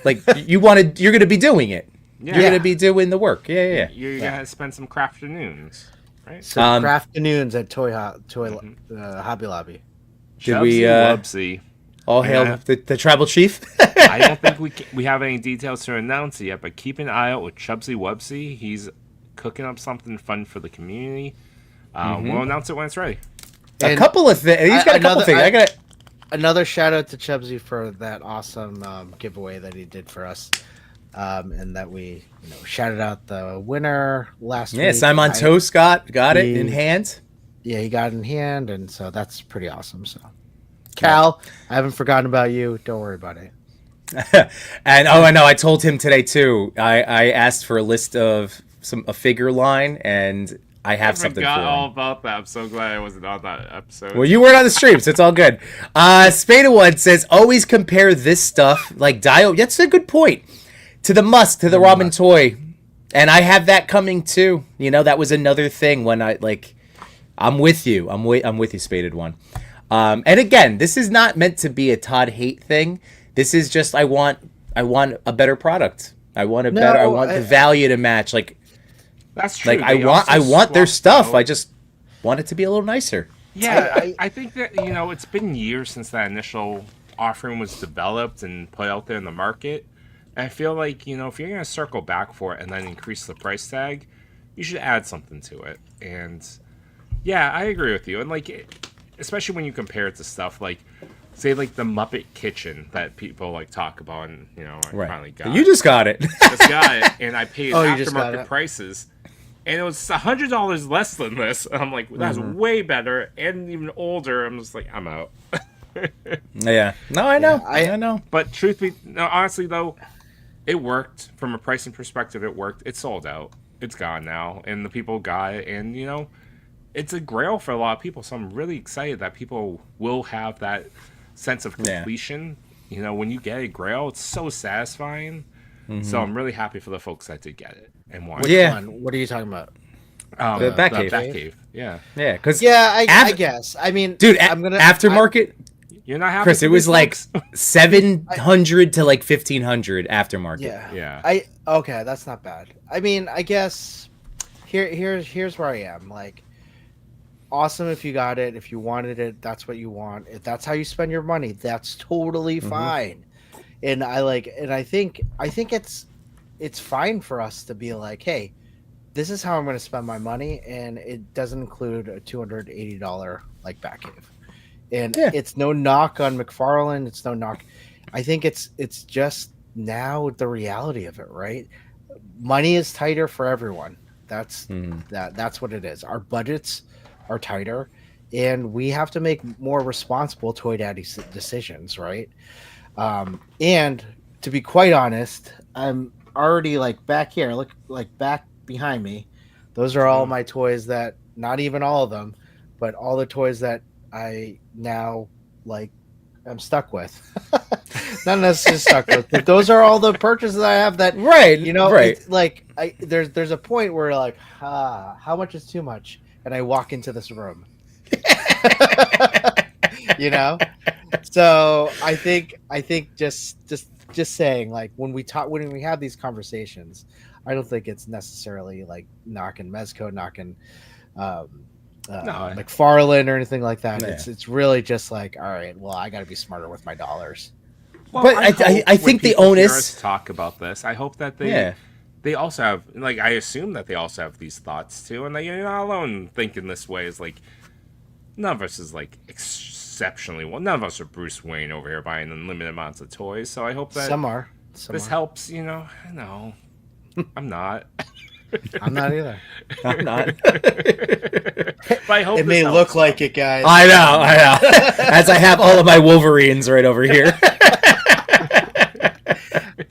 Like you're going to be doing it. Yeah. You're going to be doing the work. Yeah. You're gonna spend some craft afternoons, right? So afternoons at Hobby Lobby. Did we Wubsy. all hail the tribal chief? I don't think we have any details to announce yet, but keep an eye out with Chubsy Wubsy. He's cooking up something fun for the community. We'll announce it when it's ready. A couple of things. He's got a couple things. I got another shout out to Chubsy for that awesome giveaway that he did for us, and that we shouted out the winner last week. Yeah, Simon Toast got it in hand. Yeah, he got it in hand, and so that's pretty awesome. So, Cal, I haven't forgotten about you. Don't worry about it. And I know I told him today too. I asked for a list of a figure line, and I have something for him. I forgot all about that. I'm so glad I wasn't on that episode. Well, you weren't on the stream, so it's all good. Spada1 says, always compare this stuff, like Dio. That's a good point. To the Musk, to the Ramen toy. And I have that coming too. That was another thing when I'm with you. I'm with you, Spaded1. And again, this is not meant to be a Todd hate thing. This is just I want a better product. I want the value to match. That's true. Like I want their stuff. I just want it to be a little nicer. Yeah, I think that it's been years since that initial offering was developed and put out there in the market. And I feel like if you're gonna circle back for it and then increase the price tag, you should add something to it. And yeah, I agree with you. And especially when you compare it to stuff like, say, the Muppet Kitchen that people talk about, and I finally got. You just got it. Just got it, and I paid just got aftermarket it. prices. And it was $100 less than this. And I'm like, that's way better and even older. I'm just like, I'm out. Yeah. No, I know. I know. But honestly, though, it worked. From a pricing perspective, it worked. It sold out. It's gone now. And the people got it. And, it's a grail for a lot of people. So I'm really excited that people will have that sense of completion. When you get a grail, it's so satisfying. So I'm really happy for the folks that did get it and want it. Yeah. What are you talking about? The Batcave. Batcave. Yeah. Yeah. Because I guess. I mean, dude, aftermarket. You're not happy, Chris. It was folks? 700 to 1,500 aftermarket. Yeah. Okay, that's not bad. I mean, I guess here's where I am. Awesome if you got it. If you wanted it, that's what you want. If that's how you spend your money, that's totally fine. And I think it's fine for us to be like, hey, this is how I'm going to spend my money, and it doesn't include a $280 Batcave. And it's no knock on McFarlane. It's no knock. I think it's just now the reality of it, right? Money is tighter for everyone. That's what it is. Our budgets are tighter, and we have to make more responsible Toy Daddy decisions, right? And to be quite honest, I'm already back here. Look, back behind me. Those are all my toys that, not even all of them, but all the toys that I now I'm stuck with. Not necessarily stuck with, but those are all the purchases I have that right. There's a point where how much is too much, and I walk into this room. So I think just saying, when we have these conversations, I don't think it's necessarily knocking Mezco, knocking McFarlane or anything like that. Yeah. It's really just like, all right, well, I got to be smarter with my dollars. Well, But I hope think when the people hear onus- us talk about this. I hope that Yeah. they also have, like, I assume that they also have these thoughts too, and that you're not alone thinking this way. Is like, none of us is like exceptionally well. None of us are Bruce Wayne over here buying unlimited amounts of toys. So I hope that Some are. this helps. No, I'm not. I'm not either. I'm not. But I hope It this may helps, look though. like it, guys. I know. As I have all of my Wolverines right over here.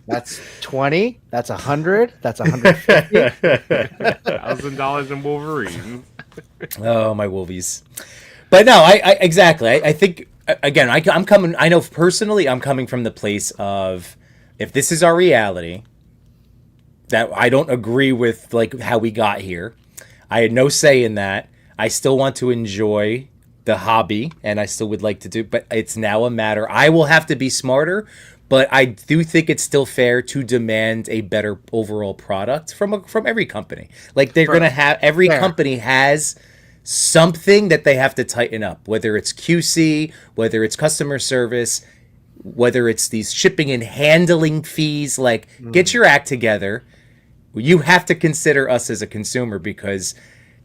That's 20. That's 100. That's 150. $1,000 in Wolverine. Oh, my Wolvies. But no, I exactly. I think again, I'm coming. I know personally, I'm coming from the place of if this is our reality, that I don't agree with like how we got here. I had no say in that. I still want to enjoy the hobby, and I still would like to do. But it's now a matter. I will have to be smarter. But I do think it's still fair to demand a better overall product from every company. Like they're going to have every company has something that they have to tighten up, whether it's QC, whether it's customer service, whether it's these shipping and handling fees. Like get your act together. You have to consider us as a consumer because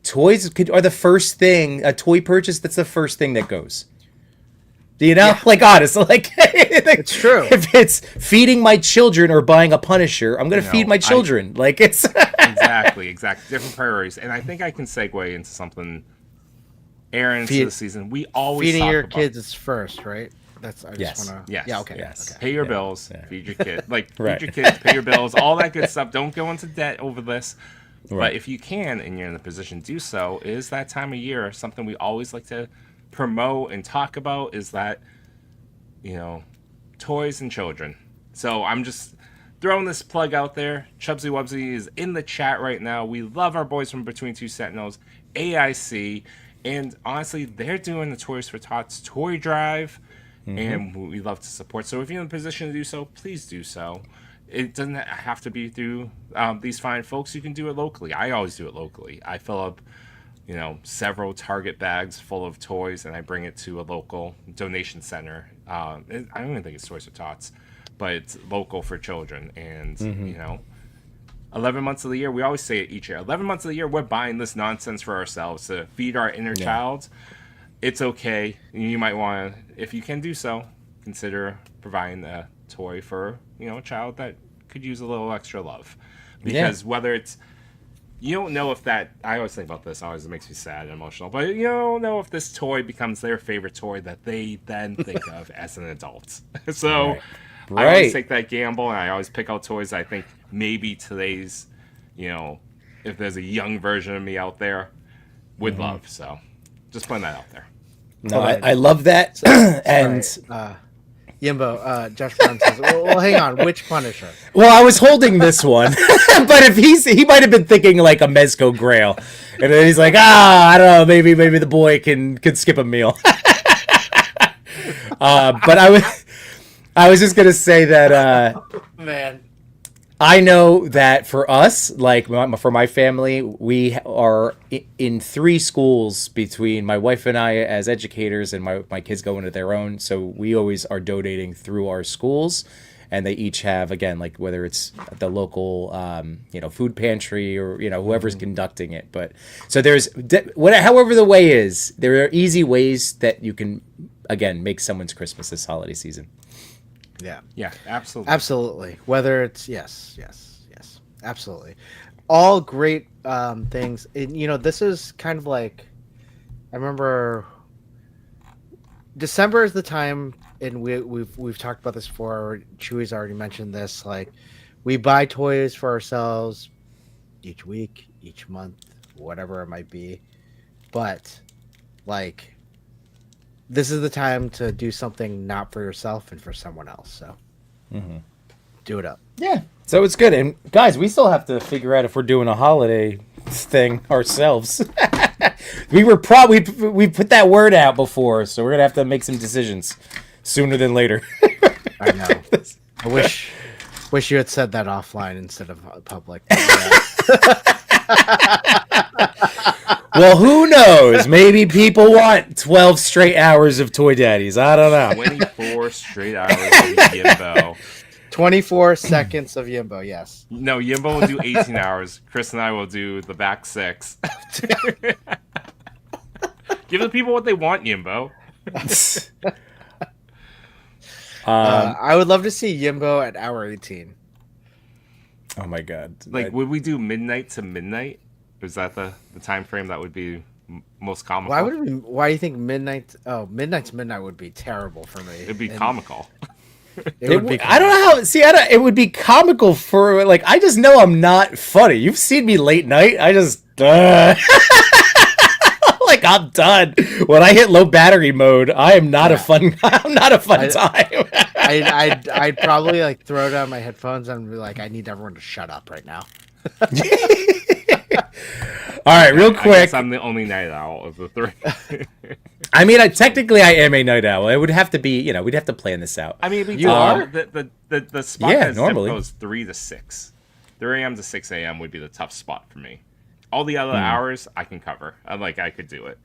toys are the first thing, a toy purchase, that's the first thing that goes. Do you know? Yeah. Like, honestly, like, it's true. If it's feeding my children or buying a Punisher, I'm going to feed my children. Like, it's... Exactly. Different priorities. And I think I can segue into something, Aaron, to the season. We always feeding talk your about kids is first, right? That's I just want to. Yes. Yeah. Okay. Yes. Okay. Pay your bills, feed your kids. Like, Right. feed your kids, pay your bills, all that good stuff. Don't go into debt over this. Right. But if you can, and you're in the position to do so, is that time of year something we always like to promote and talk about is that, toys and children. So I'm just throwing this plug out there. Chubsy Wubsy is in the chat right now. We love our boys from Between Two Sentinels, AIC, and honestly, they're doing the Toys for Tots toy drive, and we love to support. So if you're in a position to do so, please do so. It doesn't have to be through these fine folks. You can do it locally. I always do it locally. I fill up, several Target bags full of toys, and I bring it to a local donation center. I don't even think it's Toys for Tots, but it's local for children. And, 11 months of the year, we always say it each year, 11 months of the year, we're buying this nonsense for ourselves to feed our inner child. It's okay. You might want to, if you can do so, consider providing a toy for, a child that could use a little extra love. Because whether it's, you don't know if that, I always think about this, always it makes me sad and emotional, but you don't know if this toy becomes their favorite toy that they then think of as an adult. So I always take that gamble, and I always pick out toys I think maybe today's, if there's a young version of me out there, would love. So just putting that out there. No, I love that. And Yimbo, Josh Brown says, well, hang on, which Punisher? Well, I was holding this one, but if he might have been thinking like a Mezco Grail, and then he's like, I don't know, maybe the boy can skip a meal. But I was just gonna say that, man, I know that for us, like for my family, we are in 3 schools between my wife and I as educators, and my kids go into their own. So we always are donating through our schools, and they each have, again, like whether it's the local, food pantry or whoever's conducting it. But so there's however the way is, there are easy ways that you can again make someone's Christmas this holiday season. Yeah, absolutely. Absolutely. Whether it's yes, absolutely. All great things. And, this is kind of like, I remember December is the time, and we've talked about this before. Chewy's already mentioned this. Like, we buy toys for ourselves each week, each month, whatever it might be. But like, this is the time to do something not for yourself and for someone else. So do it up. Yeah. So it's good. And guys, we still have to figure out if we're doing a holiday thing ourselves. we put that word out before, so we're going to have to make some decisions sooner than later. I know. I wish you had said that offline instead of public. Well, who knows? Maybe people want 12 straight hours of Toy Daddies. I don't know. 24 straight hours of Yimbo. 24 seconds of Yimbo, yes. No, Yimbo will do 18 hours. Chris and I will do the back 6. Give the people what they want, Yimbo. I would love to see Yimbo at hour 18. Oh my god! Like, would we do midnight to midnight? Is that the time frame that would be most comical? Why do you think midnight? Oh, midnight to midnight would be terrible for me. It'd be comical. It would be. I don't know how. See, it would be comical for like. I just know I'm not funny. You've seen me late night. I just like I'm done. When I hit low battery mode, I am not a fun. I'm not a fun time. I'd probably like throw down my headphones and be like, I need everyone to shut up right now. All right, real I quick. guess I'm the only night owl of the 3. I mean, technically, I am a night owl. It would have to be, we'd have to plan this out. I mean, You are? the spot Yeah, that's normally. goes 3 to 6. 3 a.m. to 6 a.m. would be the tough spot for me. All the other hours I can cover. I could do it.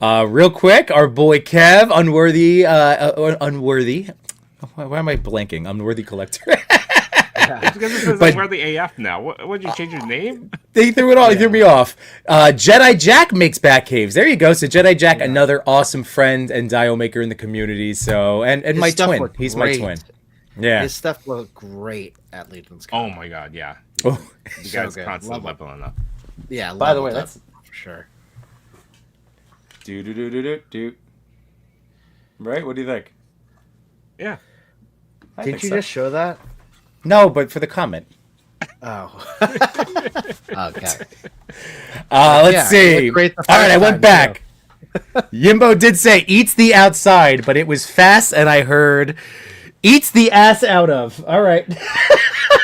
Real quick, our boy Kev, unworthy. Why am I blanking? Unworthy collector. It's because it says But- we're the AF now. Would you change your name? They threw it all. They threw me off. Jedi Jack makes bat caves. There you go. So Jedi Jack, another awesome friend and dial maker in the community. So and His my stuff twin. looked He's my great. twin. Yeah. His stuff looked great at Legion's Con. Oh my god, yeah. Oh. You So guys good. constantly Love it. leveling up. Yeah. By the way, leveled up, that's for sure. do. Right? What do you think? Yeah. I Didn't think you so. just show that? No, but for the comment. Oh. Okay. Let's Yeah, see. it looked great the All right, first I went time, back. Yimbo did say eats the outside, but it was fast, and I heard eats the ass out of. All right.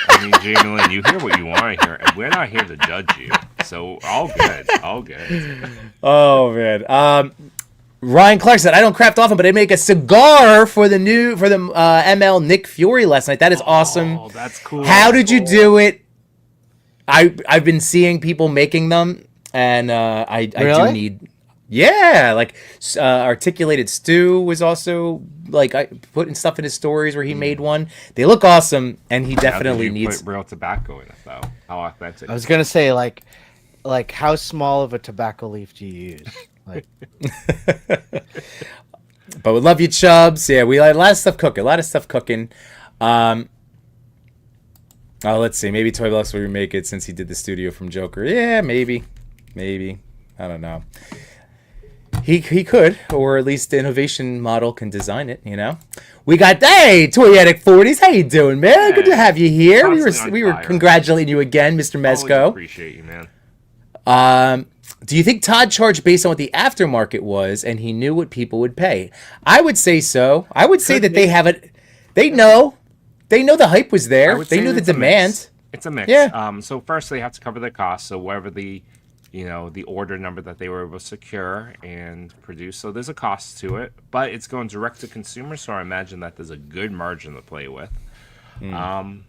I mean, Jamie, you hear what you want to hear, and we're not here to judge you. So all good, all good. Oh man. Ryan Clark said, "I don't craft often, but I make a cigar for the ML Nick Fury last night. That is awesome. Oh, that's cool. How did you do it? I've been seeing people making them, and I Really? do need. Yeah, like Articulated Stew was also like I putting stuff in his stories where he made one. They look awesome, and he definitely How did you needs. put real tobacco in it though. How authentic. I was gonna say like how small of a tobacco leaf do you use? Like, But we love you, Chubbs. Yeah, we like a lot of stuff cooking. Oh, let's see. Maybe Toy Blocks will remake it since he did the studio from Joker. Yeah, maybe. I don't know. He could, or at least the innovation model can design it. We got Toy Addict 40s. How you doing, man? Good to have you here. Constantly We on were fire. congratulating you again, Mr. Always Mezco. appreciate you, man. Do you think Todd charged based on what the aftermarket was, and he knew what people would pay? I would say so. I would say that they have it. They know the hype was I there. would They say knew the it's a mix. demand. It's a mix. Yeah. So first they have to cover the cost. So whatever the order number that they were able to secure and produce. So there's a cost to it, but it's going direct to consumer. So I imagine that there's a good margin to play with. I'm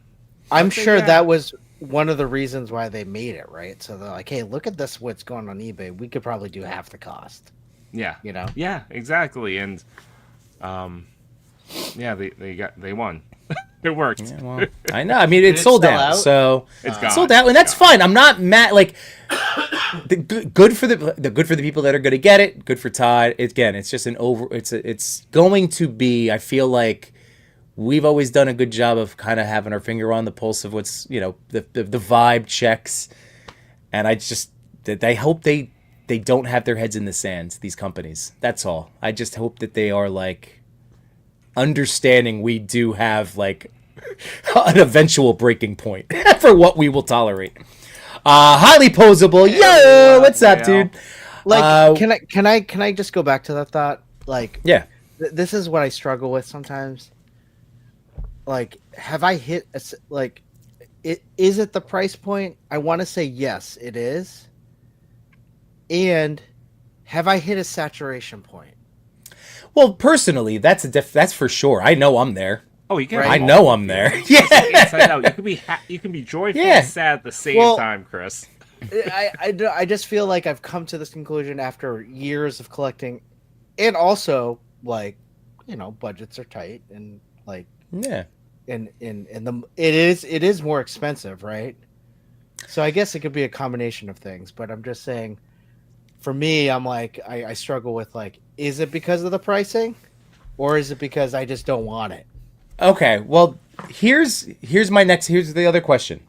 Okay, sure yeah. that was one of the reasons why they made it, right? So they're like, hey, look at this, what's going on eBay. We could probably do half the cost. Yeah. You know? Yeah, exactly. And they won. It worked. Yeah, well, I know. I mean, it it sold sell out, out? so It's it gone. sold out, and that's fine. I'm not mad. Like, good for the people that are going to get it. Good for Todd. It's just it's going to be. I feel like we've always done a good job of kind of having our finger on the pulse of what's the vibe checks, and I hope they don't have their heads in the sand. These companies. That's all. I just hope that they are like understanding we do have like an eventual breaking point for what we will tolerate. Highly posable. Yo, what's up, dude? Like, can I just go back to that thought? Like, Yeah. this is what I struggle with sometimes. Like, have I hit is it the price point? I want to say yes, it is. And have I hit a saturation point? Well, personally, that's for sure. I know I'm there. Oh, you can. Right. I know I'm there. Yeah. Inside out. You can be joyful Yeah. and sad at the same Well, time, Chris. I just feel like I've come to this conclusion after years of collecting, and also like, budgets are tight, and like, Yeah. and it is more expensive, right? So I guess it could be a combination of things, but I'm just saying, for me, I'm like, I struggle with like, is it because of the pricing, or is it because I just don't want it? Okay, well, here's the other question.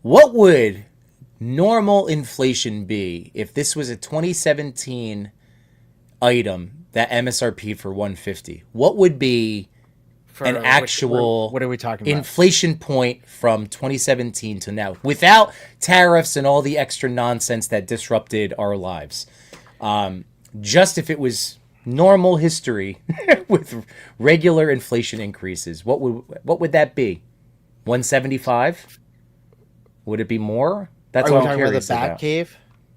What would normal inflation be if this was a 2017 item that MSRP for 150? What would be For an actual what are we talking about? inflation point from 2017 to now without tariffs and all the extra nonsense that disrupted our lives? Just if it was normal history with regular inflation increases, what would that be? 175? Would it be more? That's Are what we I'm talking about curious the about. Batcave?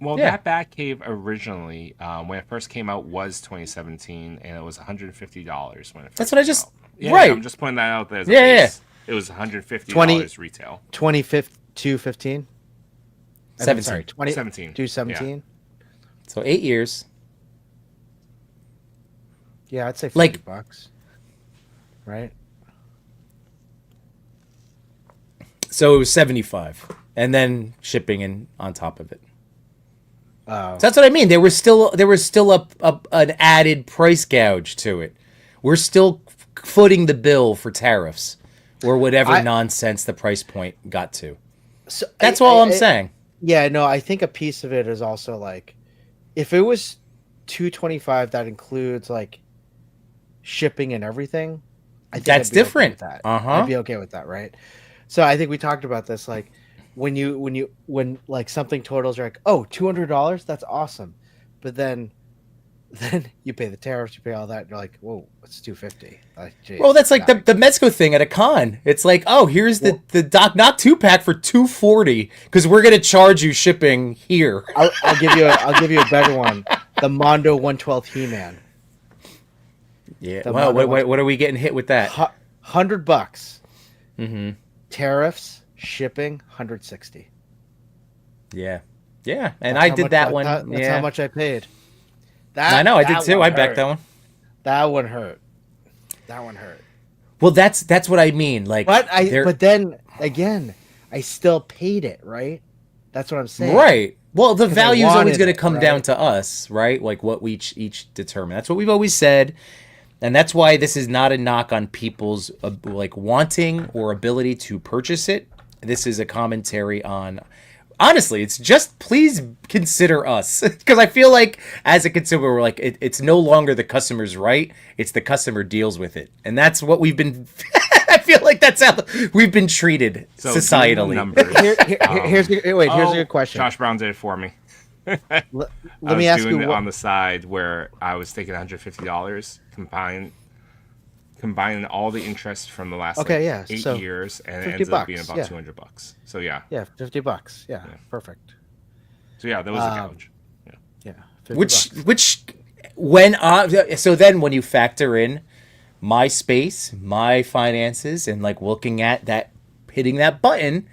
Well, Yeah. that Batcave originally, when it first came out, was 2017, and it was $150 when it first That's what I came just out. Yeah, right. I'm just pointing that out there as a Yeah, yeah. base. It was $150 20 retail. 215? 17. Sorry, 20 17. 217. So 8 years. Yeah, I'd say 50 Like- bucks. Right? So it was 75, and then shipping in on top of it. Oh. So that's what I mean. There was still an added price gouge to it. We're still footing the bill for tariffs or whatever nonsense the price point got to. So That's all I'm saying. Yeah, no, I think a piece of it is also like, if it was 225, that includes like shipping and everything. I think That's I'd be okay different. with that. Uh-huh. I'd be okay with that, right? So I think we talked about this, like when like something totals are like, oh, $200, that's awesome, but then you pay the tariffs, you pay all that, and you're like, whoa, it's 250. Like, geez, Well, that's like God. the Mezco thing at a con. It's like, oh, here's the Doc Knock 2-pack for $240 because we're gonna charge you shipping here. I'll give you a better one. The Mondo 112 He-Man, Yeah. The Well, Mondo what are we getting hit with that? $100. Mm-hmm. Tariffs, shipping, 160. Yeah. Yeah. And That's I how did much that one. That's Yeah. how much I paid. I know. I did too. one I backed hurt. that one. That one hurt. That one hurt. Well, that's what I mean. Like, But there- but then again, I still paid it, right? That's what I'm saying. right. Well, the 'Cause I value is always wanted going to it, come right? down to us, right? Like what we each determine. That's what we've always said, and that's why this is not a knock on people's like wanting or ability to purchase it. This is a commentary on. Honestly, it's just please consider us because I feel like as a consumer, we're like it's no longer the customer's right; it's the customer deals with it, and that's what we've been. I feel like that's how we've been treated So societally. numbers. Here's a good question. Josh Brown did it for me. Let I me was ask doing you it what, on the side where I was taking $150, combining all the interest from the last Okay, like, yeah, 8 so years, and it 50 ends up being bucks, about yeah. $200. So yeah, Yeah, $50. Yeah, perfect. so yeah, that was a gouge. Yeah. Yeah, 50 Which bucks. when so then when you factor in my space, my finances, and like looking at that, hitting that button,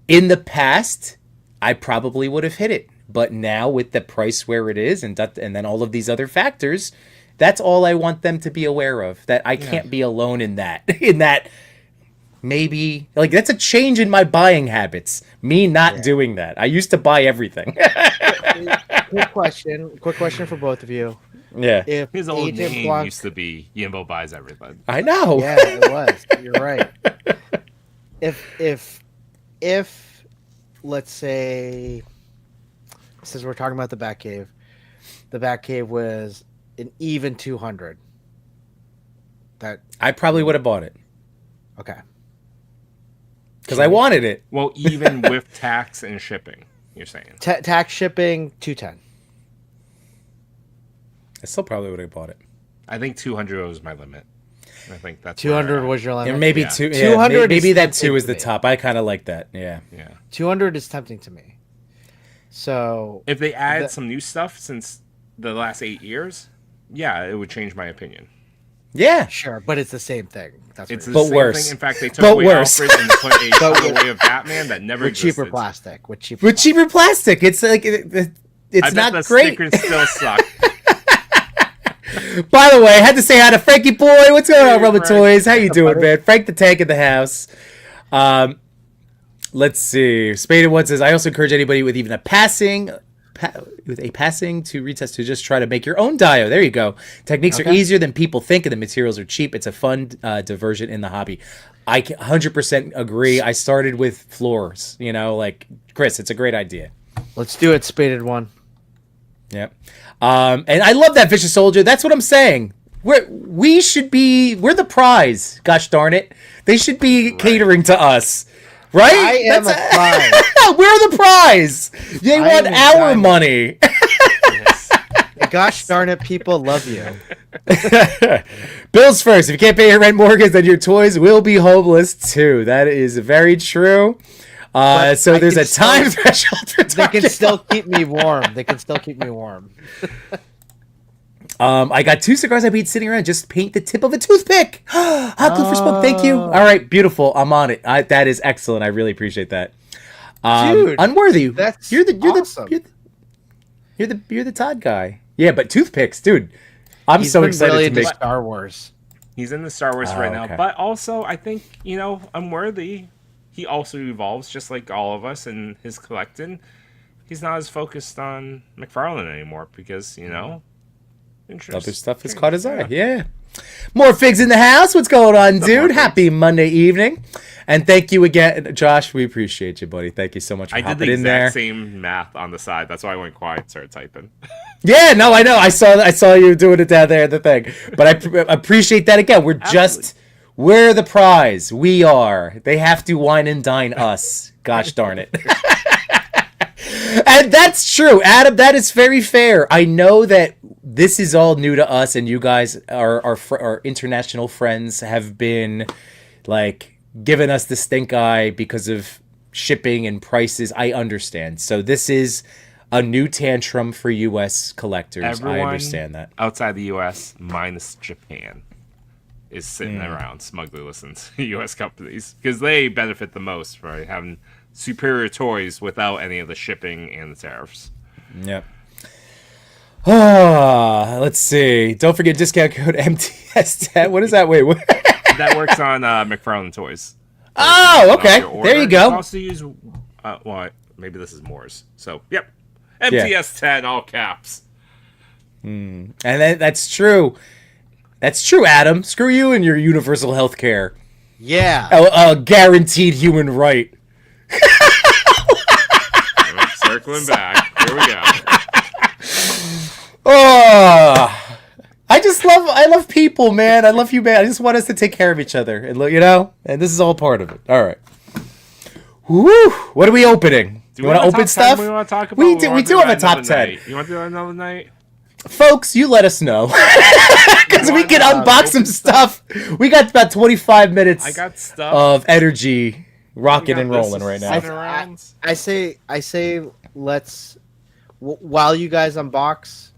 in the past, I probably would have hit it. But now with the price where it is, and then all of these other factors, that's all I want them to be aware of. That I can't be alone in that. In that, maybe like that's a change in my buying habits. Me not doing that. I used to buy everything. Quick question for both of you. Yeah, If His old Agent name Blanc, used to be Yimbo buys everything. I know. yeah, it was. You're right. If let's say, since we're talking about the Batcave was an even 200. That I probably would have bought it okay. because I wanted it. Well, even with tax and shipping, you're saying. Tax shipping 210. I still probably would have bought it. I think 200 was my limit. I think that's 200 where, was your limit. And maybe Yeah. 200 maybe is that tempting 2 is to the me. top. I kind of like that. Yeah. yeah. 200 is tempting to me. So If they added The- some new stuff since the last 8 years, yeah, it would change my opinion. Yeah. Sure, but it's the same thing. That's It's what the But same worse. thing. In fact, they took But away worse. Alfred and put a colorway of Batman that never with cheaper existed. plastic. With With cheaper plastic. It's like it's I bet not the great. stickers still suck. By the way, I had to say hi to Frankie boy. What's going on, Hey, Rubber Frank. Toys? How you doing, buddy. man? Frank the Tank in the house. Let's see. Spaded One says, I also encourage anybody with even a passing to retest to just try to make your own dio. There you go. Techniques are easier than people think, and the materials are cheap. It's a fun diversion in the hobby. I 100% agree. I started with floors. Like Chris, it's a great idea. Let's do it, Spaded One. Yep. And I love that Vicious Soldier. That's what I'm saying. We're the prize. Gosh darn it. They should be catering to us. Right? I am a prize. We're the prize. They I want am a our diamond. money. Gosh darn it, people love you. Bills first. If you can't pay your rent mortgage, then your toys will be homeless too. That is very true. So I there's can a time threshold for They can Target. still keep me warm. They can still keep me warm. I got 2 cigars I beat sitting around. Just paint the tip of a toothpick. Hot glue for smoke. Thank you. All right, beautiful. I'm on it. That is excellent. I really appreciate that. Dude, Unworthy. that's you're awesome. you're the Todd guy. Yeah, but toothpicks, dude. I'm He's so been excited really to into make. Star Wars. He's in the Star Wars right now, okay. but also I think Unworthy. He also evolves just like all of us in his collecting. He's not as focused on McFarlane anymore because Other stuff has caught his eye. Yeah. More figs in the house. What's going on, more dude? figs. Happy Monday evening. And thank you again, Josh. We appreciate you, buddy. Thank you so much for I did hopping the in there. exact same math on the side. That's why I went quiet and started typing. Yeah, no, I know. I saw you doing it down there, the thing. But I appreciate that again. We're the prize. We are. They have to wine and dine us. Gosh darn it. And that's true, Adam. That is very fair. I know that this is all new to us, and you guys, our international friends, have been like giving us the stink eye because of shipping and prices. I understand. So this is a new tantrum for U.S. collectors. I understand that. Outside the U.S., minus Japan, is sitting around smugly listening to U.S. companies because they benefit the most by having superior toys without any of the shipping and the tariffs. Yep. Let's see. Don't forget discount code MTS10. What is that? Wait, what? That works on McFarlane Toys. Oh, okay. Your order. There you You go. can also use, maybe this is Moore's. So, yep. MTS10, all caps. And that's true. That's true, Adam. Screw you and your universal health care. Yeah. A guaranteed human right. Circling back. Here we go. Oh, I love people, man. I love humanity. I just want us to take care of each other, and and this is all part of it. All right. Woo! What are we opening? Do you want to open stuff? We want to talk about. We do have a top 10. You want to do that another night? Folks, you let us know because we can unbox some stuff. We got about 25 minutes. I got stuff of energy rocking and We got rolling this right now. sitting around. I say let's while you guys unbox,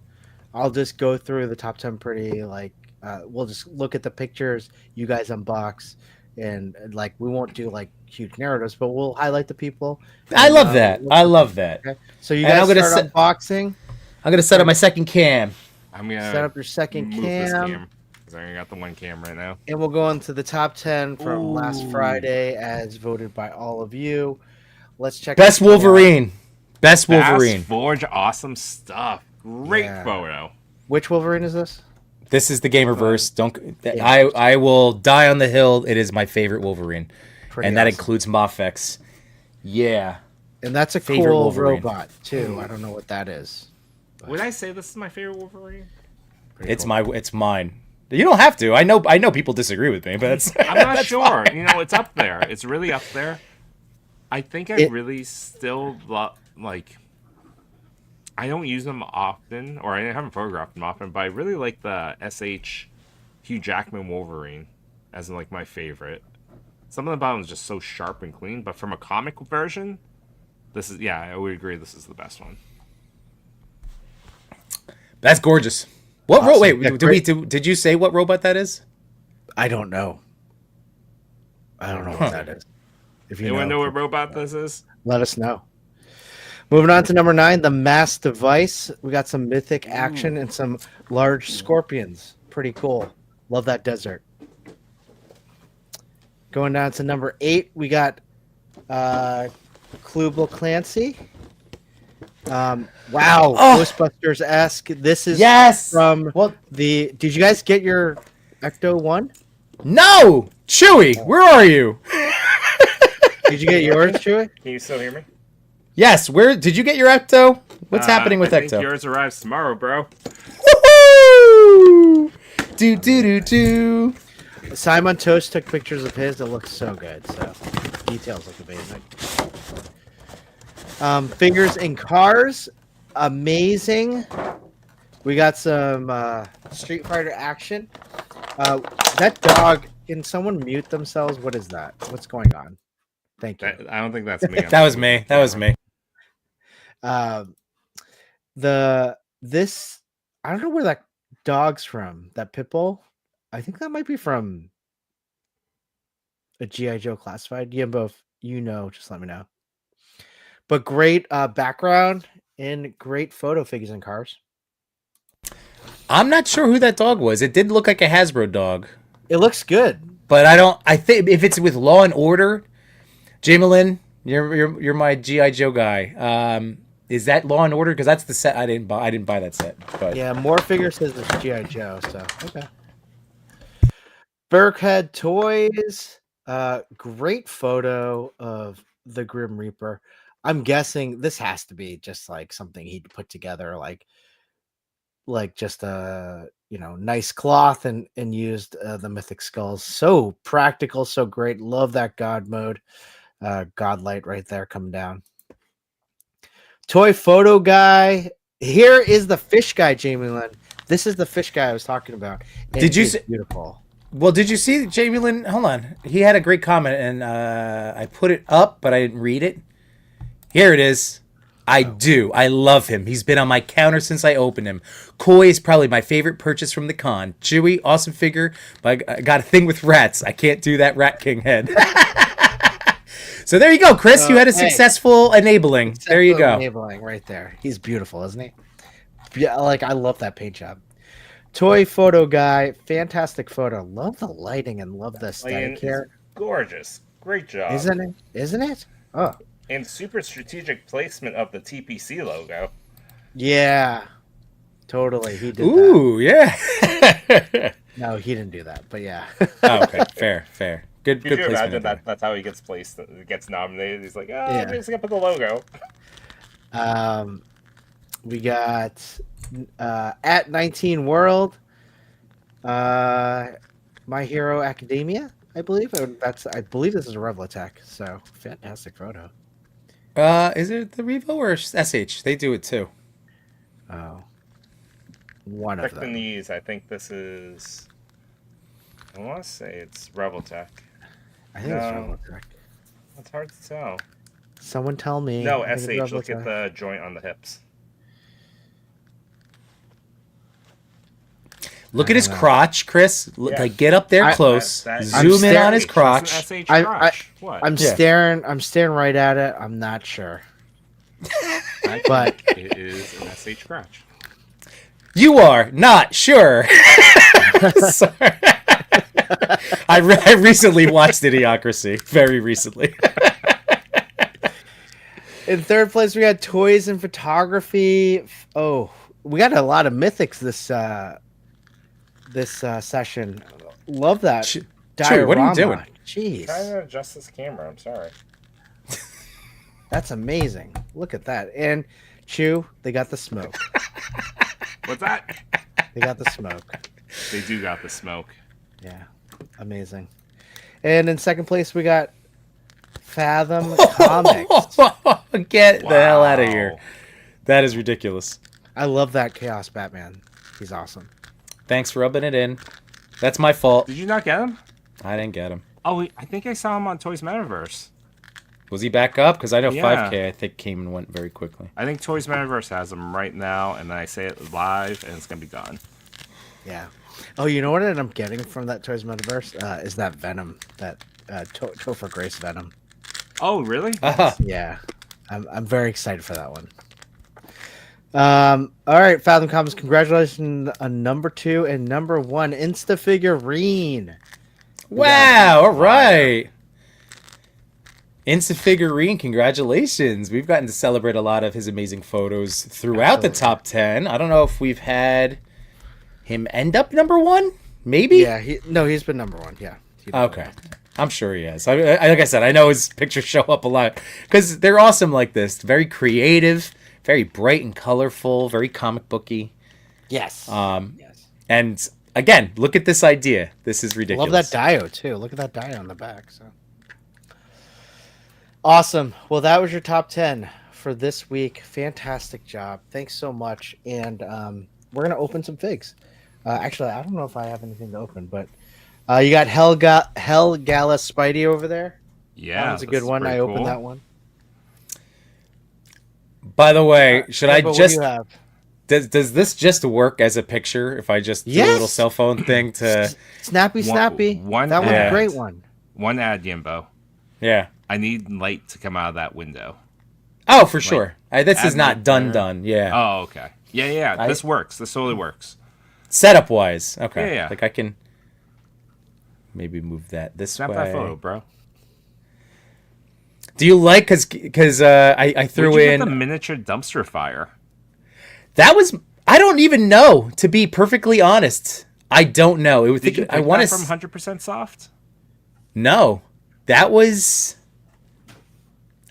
I'll just go through the top 10 pretty we'll just look at the pictures, you guys unbox, and we won't do huge narratives, but we'll highlight the people. I love that. I love that. Okay. So you And guys I'm gonna start unboxing. I'm gonna set up my second cam. I'm gonna Set up your second move this cam. because I only got the one cam right now. And we'll go into the top 10 from last Ooh. Friday as voted by all of you. Let's check Best this one out. Wolverine. Best Wolverine. Fast Forge, awesome stuff. Great Yeah. photo. Which Wolverine is this? This is the Gamerverse. Don't Yeah. I will die on the hill. It is my favorite Wolverine. Pretty And that awesome. includes Mafex. Yeah. And that's a Favorite cool Wolverine. robot too. I don't know what that is. Would I say this is my favorite Wolverine? It's mine. You don't have to. I know people disagree with me, but it's I'm not that's sure. fine. It's up there. It's really up there. I think I really still I don't use them often, or I haven't photographed them often, but I really like the SH Hugh Jackman Wolverine as my favorite. Something about him is just so sharp and clean, but from a comic version, I would agree this is the best one. That's gorgeous. What Awesome. wait, Yeah, did you say what robot that is? I don't know. I don't know what that is. If you Anyone know what robot this is? let us know. Moving on to number 9, the mass device. We got some mythic action and some large scorpions. Pretty cool. Love that desert. Going down to number 8, we got Klubal Clancy. Wow, Ghostbusters-esque. This is from the. Did you guys get your Ecto 1? No! Chewy, where are you? Did you get yours, Chewy? Can you still hear me? Yes, where did you get your Ecto? What's happening with I Ecto? think yours arrives tomorrow, bro. Woohoo! Do do do do. Simon Toast took pictures of his. It looks so good. So details look amazing. Figures and cars, amazing. We got some Street Fighter action. That dog. Can someone mute themselves? What is that? What's going on? Thank you. I don't think that's me. That was me. That was me. This I don't know where that dog's from. That pit bull. I think that might be from a G.I. Joe classified. Yimbo, if you know, just let me know. But great background and great photo figures and cars. I'm not sure who that dog was. It did look like a Hasbro dog. It looks good. But I think if it's with Law and Order, Jamelin, you're my G.I. Joe guy. Is that Law and Order? Because that's the set I didn't buy that set. But Yeah, more figures says it's G.I. Joe, so okay. Burkhead Toys. Great photo of the Grim Reaper. I'm guessing this has to be just like something he'd put together, like just a nice cloth and used the mythic skulls. So practical, so great. Love that god mode. God light right there coming down. Toy photo guy. Here is the fish guy, Jamie Lynn. This is the fish guy I was talking about. And Did you it's see? Beautiful. Well, did you see Jamie Lynn? Hold on. He had a great comment, and I put it up, but I didn't read it. Here it is. I do. I love him. He's been on my counter since I opened him. Koi is probably my favorite purchase from the con. Chewy, awesome figure, but I got a thing with rats. I can't do that Rat King head. So there you go, Chris. You had a successful enabling. There you go. Enabling right there. He's beautiful, isn't he? Yeah, I love that paint job. Toy photo guy, fantastic photo. Love the lighting and love the aesthetic here. Gorgeous. Great job. Isn't it? Isn't it? Oh. And super strategic placement of the TPC logo. Yeah. Totally. He did Ooh, yeah. that. No, he didn't do that, but yeah. Oh, okay. Fair. Good Could you placement. imagine that's how he gets placed, gets nominated? He's like, Yeah. I'm just gonna put the logo. We got at 19 World, My Hero Academia, I believe. I believe this is a Revlatech, so fantastic photo. Is it the Revo or SH? They do it too. Oh. One of Check the them. knees. I think this is. I want to say it's Reveltech. I think it's Revlatech. It's hard to tell. Someone tell me. No, I think it's SH. Look at Revlatech. the joint on the hips. Look at his crotch, Chris. Look, Yeah. Get up there close. Zoom in on his crotch. It's an SH I- crotch. What? I'm staring right at it. I'm not sure. But It is an SH crotch. You are not sure. Sorry. I recently watched Idiocracy. Very recently. in third place, we got toys and photography. Oh, we got a lot of mythics this session. Love that. Chew, what are you diorama. doing? Jeez, Trying to adjust this camera. I'm sorry. that's amazing. Look at that. And Chew, they got the smoke. What's that? They got the smoke. They do got the smoke. Yeah, amazing. And in second place, we got Fathom Comics. Get the hell out of here. That is ridiculous. I love that Chaos Batman. He's awesome. Thanks for rubbing it in. That's my fault. Did you not get him? I didn't get him. Oh, I think I saw him on Toys Metaverse. Was he back up? Because I know Yeah. 5K, I think, came and went very quickly. I think Toys Metaverse has him right now, and then I say it live, and it's gonna be gone. Yeah. Oh, you know what I'm getting from that Toys Metaverse is that Venom, that Topher Grace Venom. Oh, really? Yeah, I'm very excited for that one. All right, Fathom Comics, congratulations on number 2 and number 1 Insta figurine. Wow! All right. Insta figurine, congratulations! We've gotten to celebrate a lot of his amazing photos throughout the top 10. I don't know if we've had him end up number 1. Maybe. Yeah, he's been number 1. Yeah. Okay. I'm sure he is. Like I said, I know his pictures show up a lot because they're awesome like this. Very creative, very bright and colorful, very comic booky. Yes. Yes. And again, look at this idea. This is ridiculous. Love that Dio too. Look at that Dio on the back. So awesome. Well, that was your top 10 for this week. Fantastic job. Thanks so much. And we're gonna open some figs. Actually, I don't know if I have anything to open, but you got Hell Gala Spidey over there. Yeah, that was a good one. I opened that one. By the way, should I just? What do you have? Does this just work as a picture? If I just do a little cell phone thing to snappy, that was a great one. One ad, Yimbo. Yeah, I need light to come out of that window. Oh, for sure. This is not done. Yeah. Oh, okay. Yeah. This works. This totally works. Setup wise, okay. Yeah. Like I can maybe move that this way. Snap that photo, bro. Do you like because I threw in the miniature dumpster fire? That was I don't even know, to be perfectly honest. I don't know. It was Did you pick that from 100% Soft? No. That was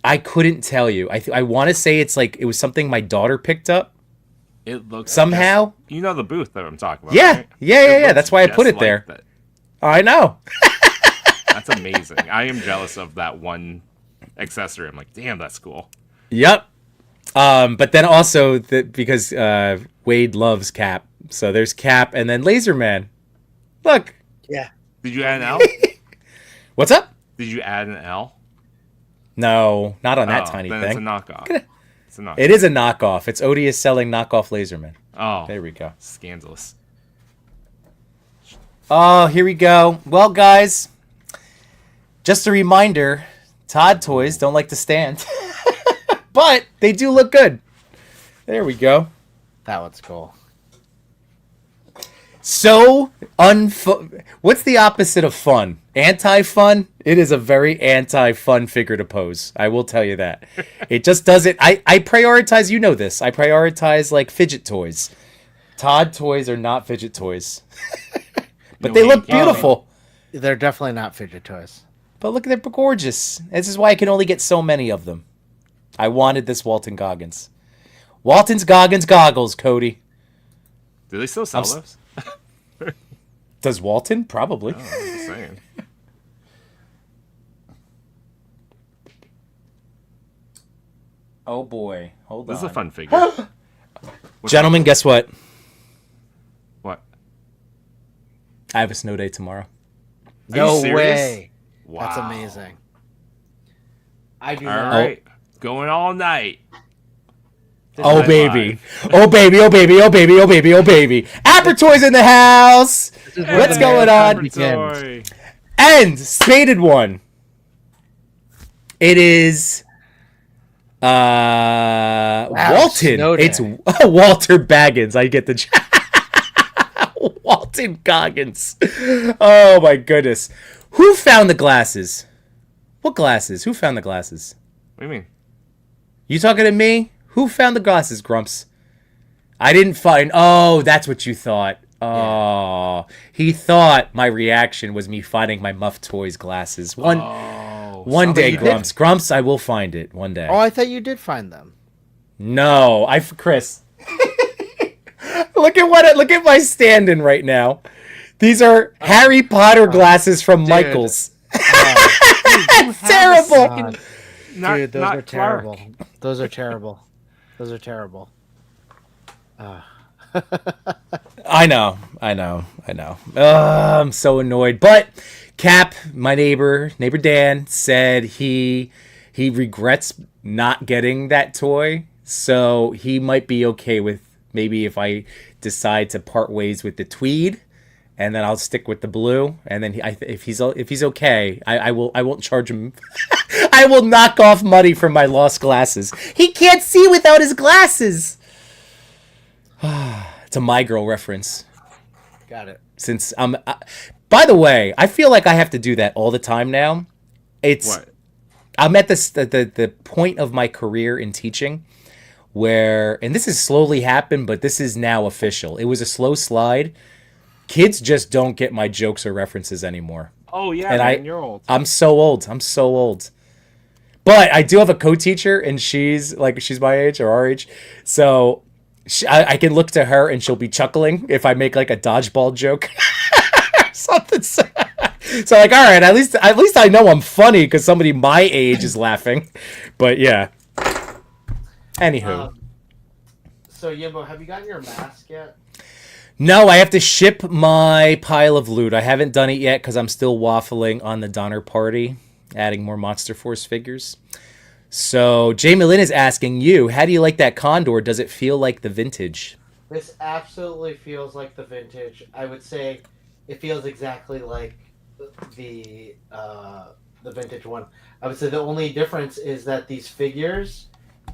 I couldn't tell you. I want to say it's like it was something my daughter picked up. It looks somehow. You know the booth that I'm talking about. Yeah, right? yeah. That's why I put it there. That. I know. That's amazing. I am jealous of that one accessory. I'm like, damn, that's cool. Yep. But then also because Wade loves Cap, so there's Cap and then Laserman. Look. Yeah. Did you add an L? What's up? Did you add an L? No, not on that tiny then thing. It's a knockoff. It is a knockoff. It's Odious selling knockoff Laserman. Oh, there we go. Scandalous. Oh, here we go. Well, guys, just a reminder: Todd toys don't like to stand, but they do look good. There we go. That one's cool. So what's the opposite of fun? Anti-fun? It is a very anti-fun figure to pose. I will tell you that. It just doesn't. I prioritize. You know this. I prioritize like fidget toys. Todd toys are not fidget toys, but they look beautiful. They're definitely not fidget toys. But look, they're gorgeous. This is why I can only get so many of them. I wanted this Walton Goggins. Walton's Goggins goggles, Cody. Do they still sell those? Does Walton? Probably. Oh, I'm just saying. Oh boy. Hold on. This is a fun figure. Gentlemen, guess what? What? I have a snow day tomorrow. No way. Wow. That's amazing. I do all not. Right. Going all night. Oh baby. Oh baby, oh baby, oh baby, oh baby, oh baby. Apper Toys in the house. What's going on? And stated one. It is Walton. It's Walter Baggins. I get the Walton Goggins. Oh my goodness. Who found the glasses? What glasses? Who found the glasses? What do you mean? You talking to me? Who found the glasses, Grumps? I didn't find... Oh, that's what you thought. Oh. Yeah. He thought my reaction was me finding my Muff Toys glasses. One day, Grumps. Did. Grumps, I will find it one day. Oh, I thought you did find them. No. Chris. Look at my stand-in right now. These are Harry Potter glasses from Michaels. It's terrible. Dude, those are terrible. Those are terrible. Those are terrible. I know. I'm so annoyed. But Cap, my neighbor Dan, said he regrets not getting that toy, so he might be okay with maybe if I decide to part ways with the tweed, and then I'll stick with the blue. And then if he's okay, I won't charge him. I will knock off money from my lost glasses. He can't see without his glasses. It's a My Girl reference. Got it. Since by the way, I feel like I have to do that all the time now. What? I'm at the point of my career in teaching where, and this has slowly happened, but this is now official. It was a slow slide. Kids just don't get my jokes or references anymore. Oh yeah, And man, you're old. I'm so old. I'm so old. But I do have a co-teacher, and she's my age or our age, so I can look to her and she'll be chuckling if I make like a dodgeball joke, something. So like, all right, at least I know I'm funny because somebody my age is laughing. But yeah. Anywho. So Yimbo, have you gotten your mask yet? No, I have to ship my pile of loot. I haven't done it yet because I'm still waffling on the Donner Party, adding more Monster Force figures. So Jamie Lynn is asking you, how do you like that Condor? Does it feel like the vintage? This absolutely feels like the vintage. I would say it feels exactly like the vintage one. I would say the only difference is that these figures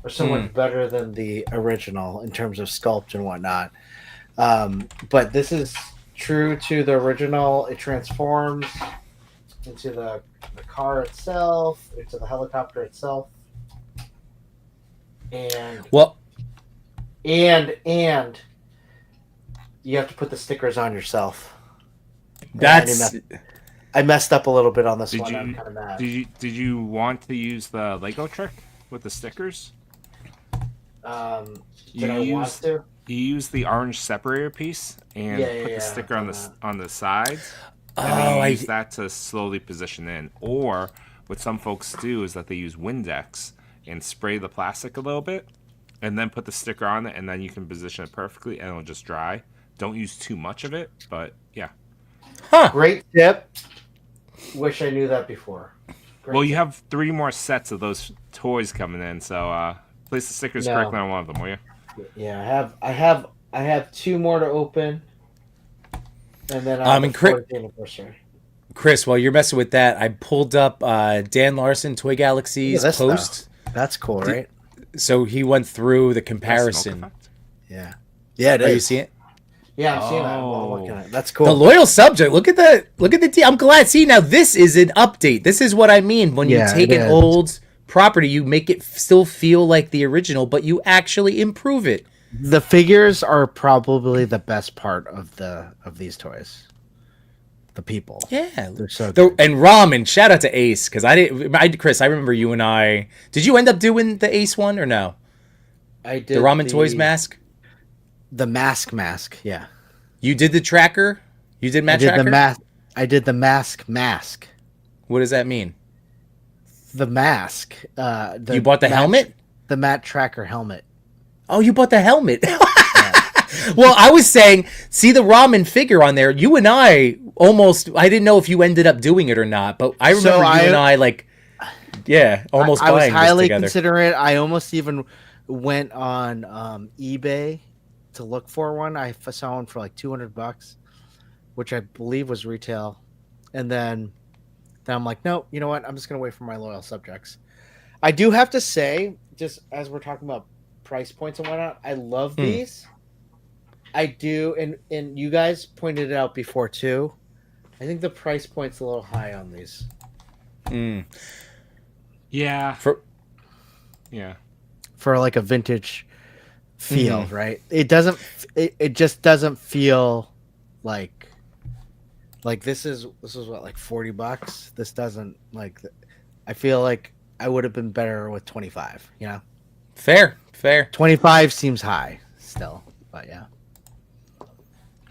are so much better than the original in terms of sculpt and whatnot. But this is true to the original. It transforms into the car itself, into the helicopter itself. And you have to put the stickers on yourself. I messed up a little bit on this one. I'm kind of mad. Did you want to use the Lego trick with the stickers? Did I want to? You use the orange separator piece and put the sticker on the sides. And then you use that to slowly position in. Or what some folks do is that they use Windex and spray the plastic a little bit, and then put the sticker on it, and then you can position it perfectly, and it'll just dry. Don't use too much of it, but yeah. Huh. Great tip. Wish I knew that before. Well, you have 3 more sets of those toys coming in, so place the stickers correctly on one of them, will you? Yeah, I have 2 more to open, and then I'll have the 4th anniversary. Chris, while you're messing with that, I pulled up Dan Larson, Toy Galaxy's post. That's cool, right? So he went through the comparison. Yeah, it is. Are you seeing it? Yeah, I'm seeing that. I'm looking at it. That's cool. The loyal subject. Look at that. Look at the. I'm glad. See, now this is an update. This is what I mean when you take an old property, you make it still feel like the original, but you actually improve it. The figures are probably the best part of these toys. The people. Yeah, they're so good. And ramen. Shout out to Ace because Chris, I remember you and I. Did you end up doing the Ace one or no? I did the Ramen Toys mask. The mask. Yeah. You did the tracker. You did Matt Tracker. I did the mask. What does that mean? The mask. You bought the helmet. The Matt Tracker helmet. Oh, you bought the helmet. Well, I was saying, see the ramen figure on there. You and I almost. I didn't know if you ended up doing it or not, but I remember you and I almost. I was highly considering it. I almost even went on eBay to look for one. I saw one for like $200, which I believe was retail, and then I'm like, no, you know what? I'm just gonna wait for my loyal subjects. I do have to say, just as we're talking about price points and whatnot, I love these. I do, and you guys pointed it out before too. I think the price point's a little high on these. Yeah. For like a vintage feel, right? It doesn't. It just doesn't feel like this is what, like $40. This doesn't like. I feel like I would have been better with 25. You know. Fair. 25 seems high still, but yeah.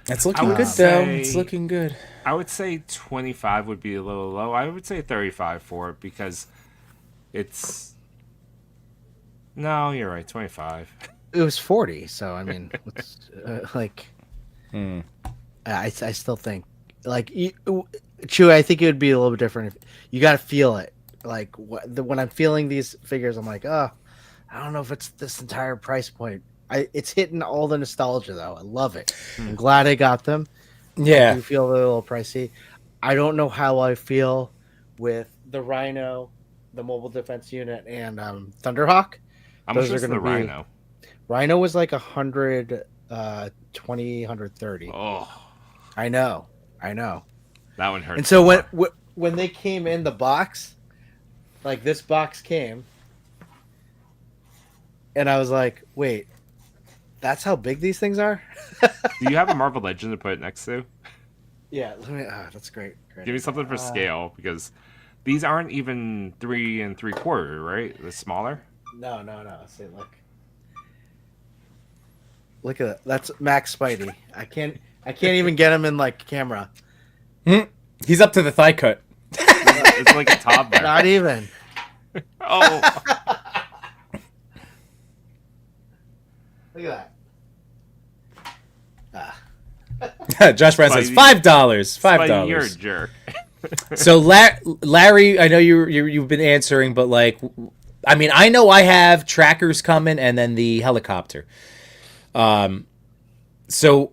That's looking good, though. It's looking good. I would say 25 would be a little low. I would say 35 for it because it's... No, you're right, 25. It was 40, so, I mean, it's, I still think, like, Chewy, I think it would be a little bit different. If you got to feel it. Like, when I'm feeling these figures, I'm like, oh, I don't know if it's this entire price point It's hitting all the nostalgia though. I love it. I'm glad I got them. I Yeah. do feel a little pricey. I don't know how I feel with the Rhino, the Mobile Defense Unit, and Thunderhawk. How much Those was are the gonna be- Rhino? Rhino was like 120, 130. Oh, I know. that one hurts. And so more. when they came in the box, like this box came, and I was like, wait, that's how big these things are? Do you have a Marvel Legend to put it next to? Yeah, that's great. Give me something for scale, because these aren't even 3 3/4, right? The smaller. No. See, look at that. That's Max Spidey. I can't even get him in like camera. He's up to the thigh cut. It's like a toddler. Not even. Oh, Look at that. Josh Brown says Spidey. $5. Spidey, you're a $5. jerk. So Larry, I know you've been answering, but like, I mean, I know I have trackers coming, and then the helicopter. So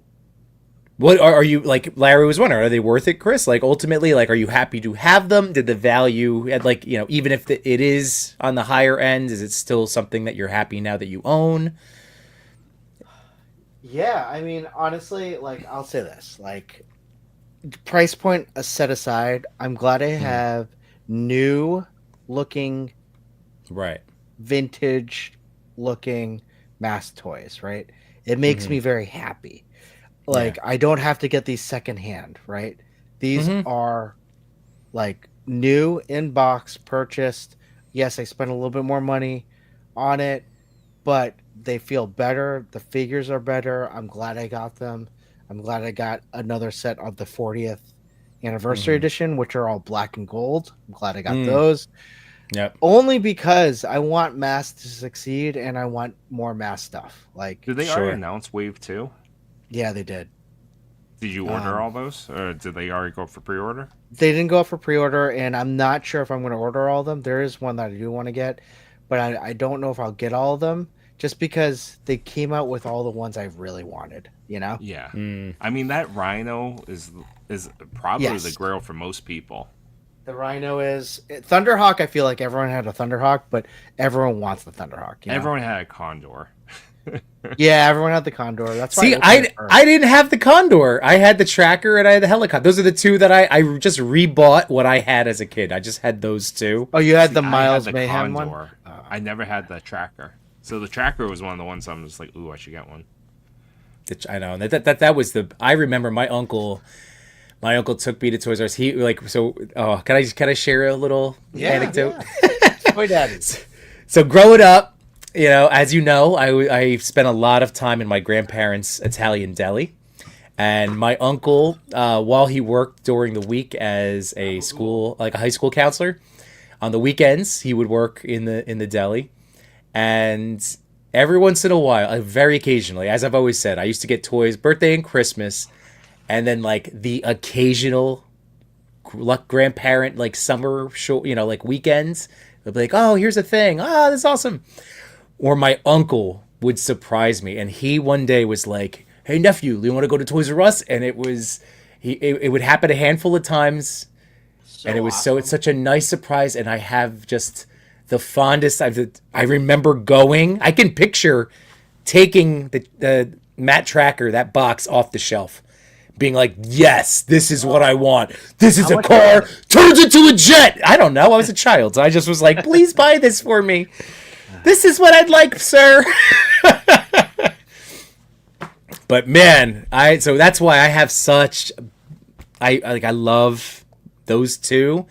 what are you like? Larry was wondering, are they worth it, Chris? Like, ultimately, like, are you happy to have them? Did the value, like, even if it is on the higher end, is it still something that you're happy now that you own? Yeah, I mean, honestly, like, I'll say this, like, price point set aside, I'm glad I have new looking, Right. vintage looking mass toys, right? It makes me very happy. Like, I don't have to get these secondhand, right? These are like new in box purchased. Yes, I spent a little bit more money on it, but they feel better. The figures are better. I'm glad I got them. I'm glad I got another set of the 40th anniversary edition, which are all black and gold. I'm glad I got those. Yep. Only because I want mass to succeed and I want more mass stuff. Like, Did they already announce Wave 2? yeah, they did. Did you order all those, or did they already go for pre-order? They didn't go up for pre-order, and I'm not sure if I'm going to order all of them. There is one that I do want to get, but I don't know if I'll get all of them, just because they came out with all the ones I really wanted, Yeah. I mean, that Rhino is probably Yes. the grail for most people. The Rhino is... Thunderhawk, I feel like everyone had a Thunderhawk, but everyone wants the Thunderhawk. Everyone had a Condor. Yeah, everyone had the Condor. That's why See, I didn't have the Condor. I had the Tracker and I had the Helicopter. Those are the two that I just rebought what I had as a kid. I just had those two. Oh, you had the I had Miles the Mayhem Condor. one? I never had the Tracker. So the Tracker was one of the ones I'm just like, ooh, I should get one. I know that was the. I remember my uncle. My uncle took me to Toys R Us. He like so. Oh, can I share a little anecdote? Toy Daddies. So growing up, as you know, I spent a lot of time in my grandparents' Italian deli, and my uncle, while he worked during the week as a high school counselor, on the weekends he would work in the deli, and every once in a while, very occasionally, as I've always said, I used to get toys, birthday and Christmas, and then like the occasional grandparent like summer show, like weekends. They'll be like, "Oh, here's a thing. Ah, that's awesome." Or my uncle would surprise me, and he one day was like, "Hey nephew, you want to go to Toys R Us?" And it would happen a handful of times, and it was it's such a nice surprise. And I have just the fondest. I remember going. I can picture taking the Matt Tracker, that box, off the shelf, being like, "Yes, this is what I want. This is a car turns into a jet." I don't know. I was a child, so I just was like, "Please buy this for me. This is what I'd like, sir." But man, so that's why I have I love those two.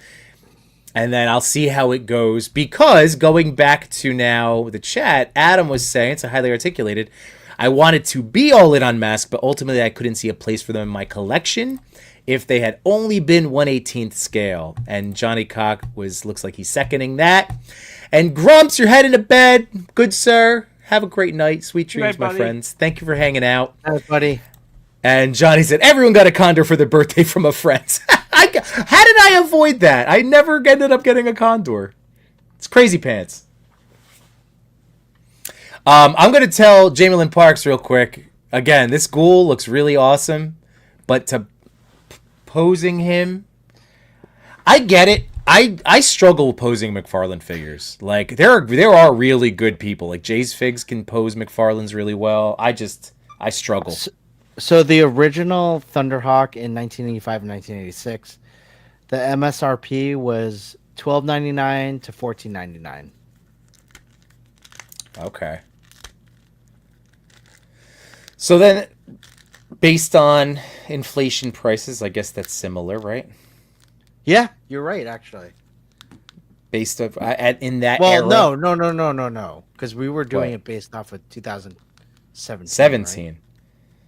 And then I'll see how it goes, because going back to now the chat, Adam was saying, it's highly articulated, I wanted to be all in on Mask, but ultimately I couldn't see a place for them in my collection if they had only been 1/18th scale. And Johnny Cock looks like he's seconding that. And Grumps, you're heading to bed. Good sir. Have a great night. Sweet dreams, my friends. Thank you for hanging out. Thanks, buddy. And Johnny said, everyone got a Condor for their birthday from a friend. How did I avoid that? I never ended up getting a Condor. It's crazy pants. I'm gonna tell Jamie Lynn Parks real quick. Again, this ghoul looks really awesome, but to posing him, I get it. I struggle posing McFarlane figures. Like there are really good people. Like Jay's Figs can pose McFarlane's really well. I struggle. So the original Thunderhawk in 1985 and 1986, the MSRP was $12.99 to $14.99. Okay. So then, based on inflation prices, I guess that's similar, right? Yeah, you're right. Actually, Based of in that well, era. no, because we were doing What? it based off of 2017. 17. Right?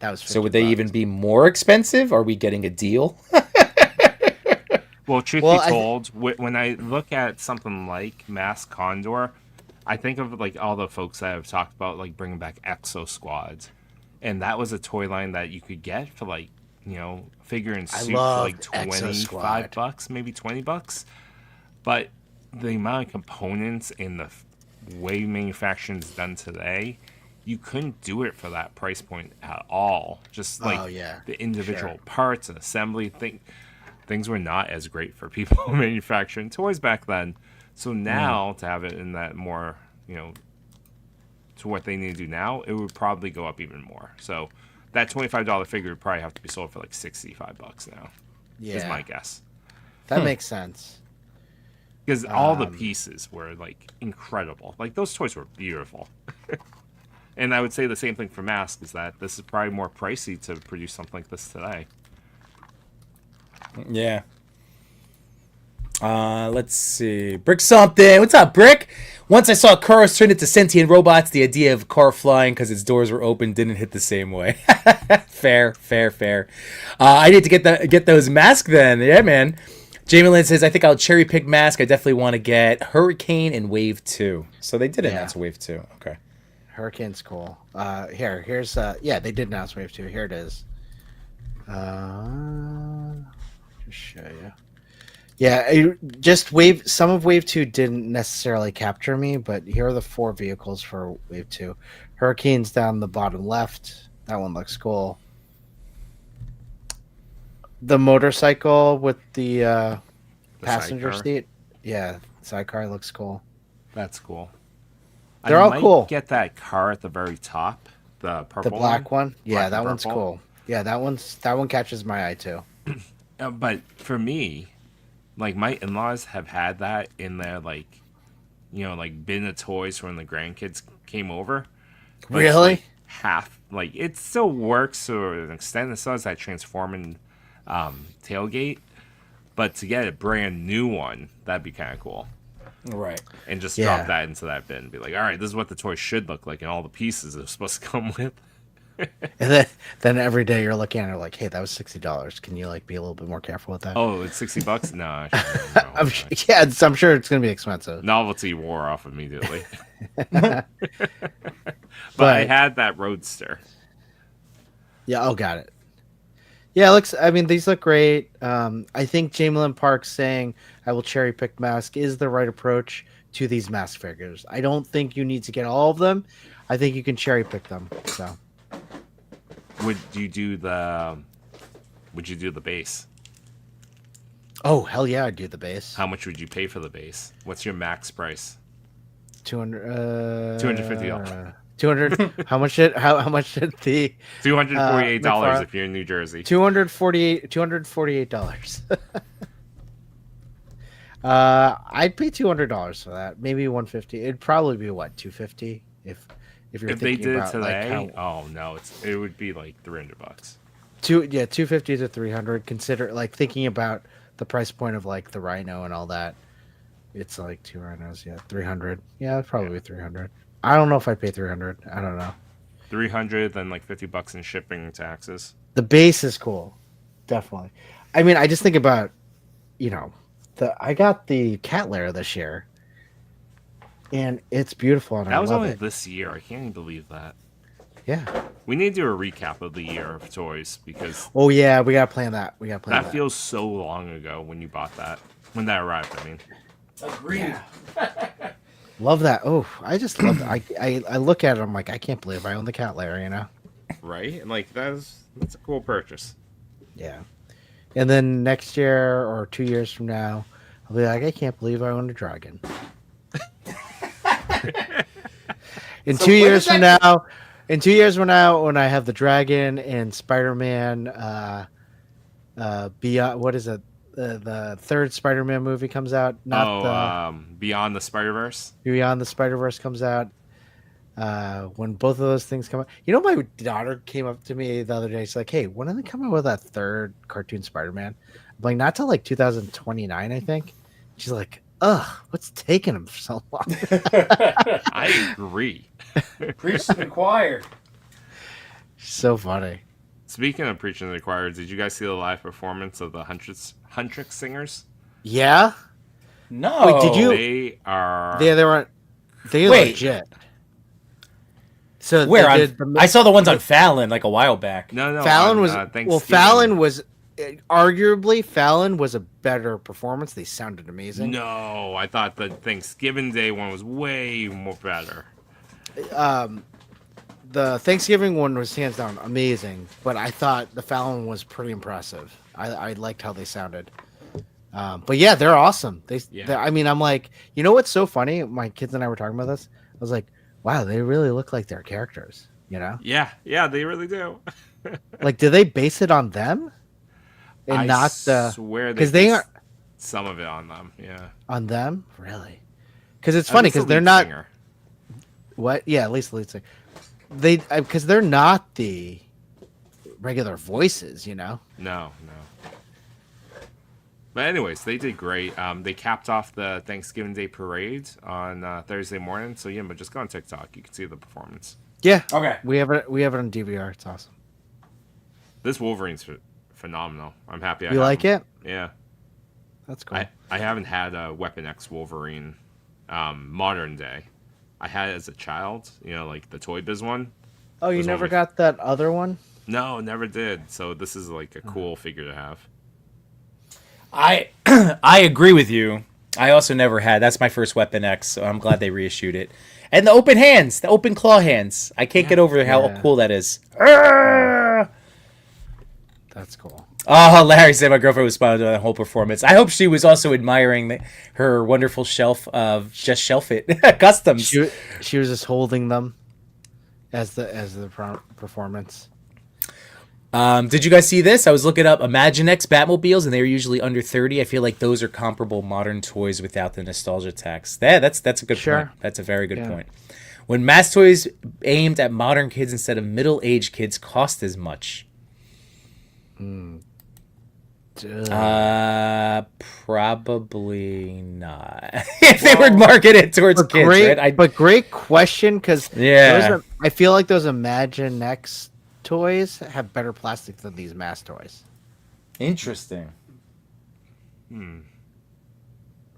That was So would they $50. even be more expensive? Are we getting a deal? Well, truth Well, be told, when I look at something like Mask Condor, I think of like all the folks that have talked about like bringing back Exo Squads, and that was a toy line that you could get for like figure and suit for like loved Exo Squad. $25, maybe $20. But the amount of components and the way manufacturing is done today, you couldn't do it for that price point at all. Just like Oh, yeah. the individual Sure. parts and assembly things were not as great for people manufacturing toys back then. So now to have it in that more, to what they need to do now, it would probably go up even more. So that $25 figure would probably have to be sold for like $65 now. Yeah, Is my guess. that makes sense. Because all the pieces were like incredible. Like those toys were beautiful. And I would say the same thing for Mask, is that this is probably more pricey to produce something like this today. Yeah. Let's see. Brick something. What's up, Brick? Once I saw cars turn into sentient robots, the idea of a car flying because its doors were open didn't hit the same way. Fair. I need to get those masks then. Yeah, man. Jamie Lynn says, I think I'll cherry pick Mask. I definitely want to get Hurricane and Wave 2. So they did announce Wave 2. Okay. Hurricane's cool. Here's yeah, they did announce Wave 2. Here it is. Just show you. Yeah, some of Wave 2 didn't necessarily capture me, but here are the 4 vehicles for Wave 2. Hurricane's down the bottom left. That one looks cool. The motorcycle with the passenger sidecar. seat. Yeah, sidecar looks cool. That's cool. They're I all might cool. Get that car at the very top, the purple The black one. Yeah, Black that and one's purple. cool. Yeah, that one catches my eye too. But for me, like my in-laws have had that in their like, like bin of toys when the grandkids came over. But it's, Really? like, half like it still works to an extent. It still has that transforming tailgate, but to get a brand new one, that'd be kind of cool. Right. And just Yeah. drop that into that bin and be like, all right, this is what the toy should look like and all the pieces it's supposed to come with. And then every day you're looking at it like, hey, that was $60. Can you like be a little bit more careful with that? Oh, it's $60? No, I shouldn't. No. I'm sure it's gonna be expensive. Novelty wore off immediately. But I had that Roadster. Yeah, oh, got it. Yeah, it looks. I mean, these look great. I think Jamie Lynn Parks saying I will cherry pick Mask is the right approach to these Mask figures. I don't think you need to get all of them. I think you can cherry pick them. So Would you do the base? oh hell yeah, I'd do the base. How much would you pay for the base? What's your max price? 200. $250. 200. How much did the $248 if you're in New Jersey. $248? I'd pay $200 for that. Maybe $150. It'd probably be what, $250 if you're If they thinking did it about today, like oh no, it would be like $300. $250 to $300. Consider like thinking about the price point of like the Rhino and all that. It's like 2 Rhinos, yeah, 300. Yeah, it'd probably be 300. I don't know if I'd pay 300. I don't know. 300, then like $50 in shipping and taxes. The base is cool, definitely. I mean, I just think about, I got the cat lair this year, and it's beautiful, and That I was love only it. this year. I can't even believe that. Yeah. We need to do a recap of the year of toys because Oh yeah, we gotta plan that. that feels so long ago when you bought that. When that arrived, I mean. Agreed. Love that. Oh, I just love that. I look at it. I'm like, I can't believe I own the cat lair. You know? Right? And like that's a cool purchase. Yeah. And then next year or 2 years from now, I'll be like, I can't believe I own a dragon. In So 2 years when from is that- now, in 2 years from now, when I have the dragon and Spider-Man, beyond what is it? The third Spider-Man movie comes out. Not Beyond the Spider-Verse. Beyond the Spider-Verse comes out. When both of those things come out, you know, my daughter came up to me the other day. She's like, "Hey, when are they coming out with that third cartoon Spider-Man?" I'm like, "Not till like 2029, I think." She's like, "Ugh, what's taking them so long?" I agree. Preach to the choir. So funny. Speaking of preaching to the choir, did you guys see the live performance of the Huntrix singers? Yeah. No. Wait, did you? They are. They Wait. legit. So Where? they did I saw the ones on Fallon like a while back. No. Fallon on, was Thanksgiving. Fallon was arguably Fallon was a better performance. They sounded amazing. No, I thought the Thanksgiving Day one was way more better. The Thanksgiving one was hands down amazing, but I thought the Fallon was pretty impressive. I liked how they sounded. But yeah, they're awesome. I mean, I'm like, you know what's so funny? My kids and I were talking about this. I was like, wow, they really look like their characters. You know? Yeah, they really do. Like, do they base it on them? And I not the swear because they based are some of it on them. Yeah, on them, really? Because it's At funny least the because they're lead not singer. what? Yeah, at least the lead singer. They because they're not the regular voices, you know. No. But anyways, they did great. They capped off the Thanksgiving Day parade on Thursday morning. So but just go on TikTok. You can see the performance. Yeah. Okay. We have it on DVR. It's awesome. This Wolverine's phenomenal. I'm happy. You like it? Yeah. That's cool. I haven't had a Weapon X Wolverine modern day. I had it as a child, like the Toy Biz one. Oh, you was never only- got that other one? No, never did. So this is like a cool figure to have. I agree with you. I also never had. That's my first Weapon X, so I'm glad they reissued it. And the open hands, the open claw hands. I can't get over how Yeah. cool that is. Arrgh! That's cool. Oh, Larry said my girlfriend was smiling during the whole performance. I hope she was also admiring her wonderful shelf of just shelf it customs. She was just holding them as the performance. Did you guys see this? I was looking up Imaginext Batmobiles, and they were usually under 30. I feel like those are comparable modern toys without the nostalgia tax. That's a good Sure. point. That's a very good point. When mass toys aimed at modern kids instead of middle-aged kids cost as much. Probably not. If they were marketed towards kids, right? But great question, because Yeah. I feel like those Imaginext toys have better plastic than these mass toys, Interesting.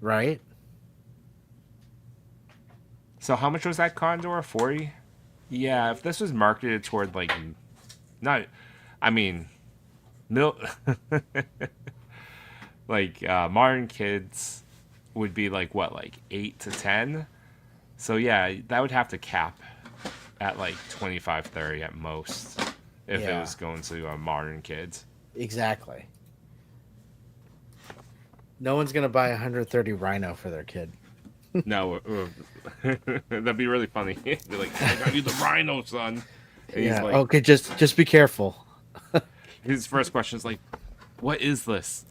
right? So how much was that Condor? 40? Yeah, if this was marketed toward modern kids would be like 8 to 10. So yeah, that would have to cap at 25, 30 at most if it Yeah. was going to modern kids. Exactly. No one's gonna buy 130 Rhino for their kid. No, that'd be really funny. Be like, I got you the Rhino, son. And he's like, Okay. Just be careful. his first question is like, what is this?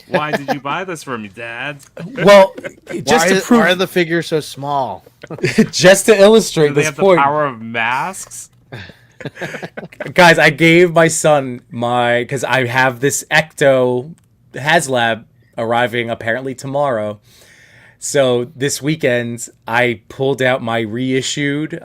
Why did you buy this for me, Dad? Well, just to Why prove, are the figures so small? just to illustrate Do they this have the point, power of masks? guys, I gave my son because I have this Ecto HasLab arriving apparently tomorrow. So this weekend, I pulled out my reissued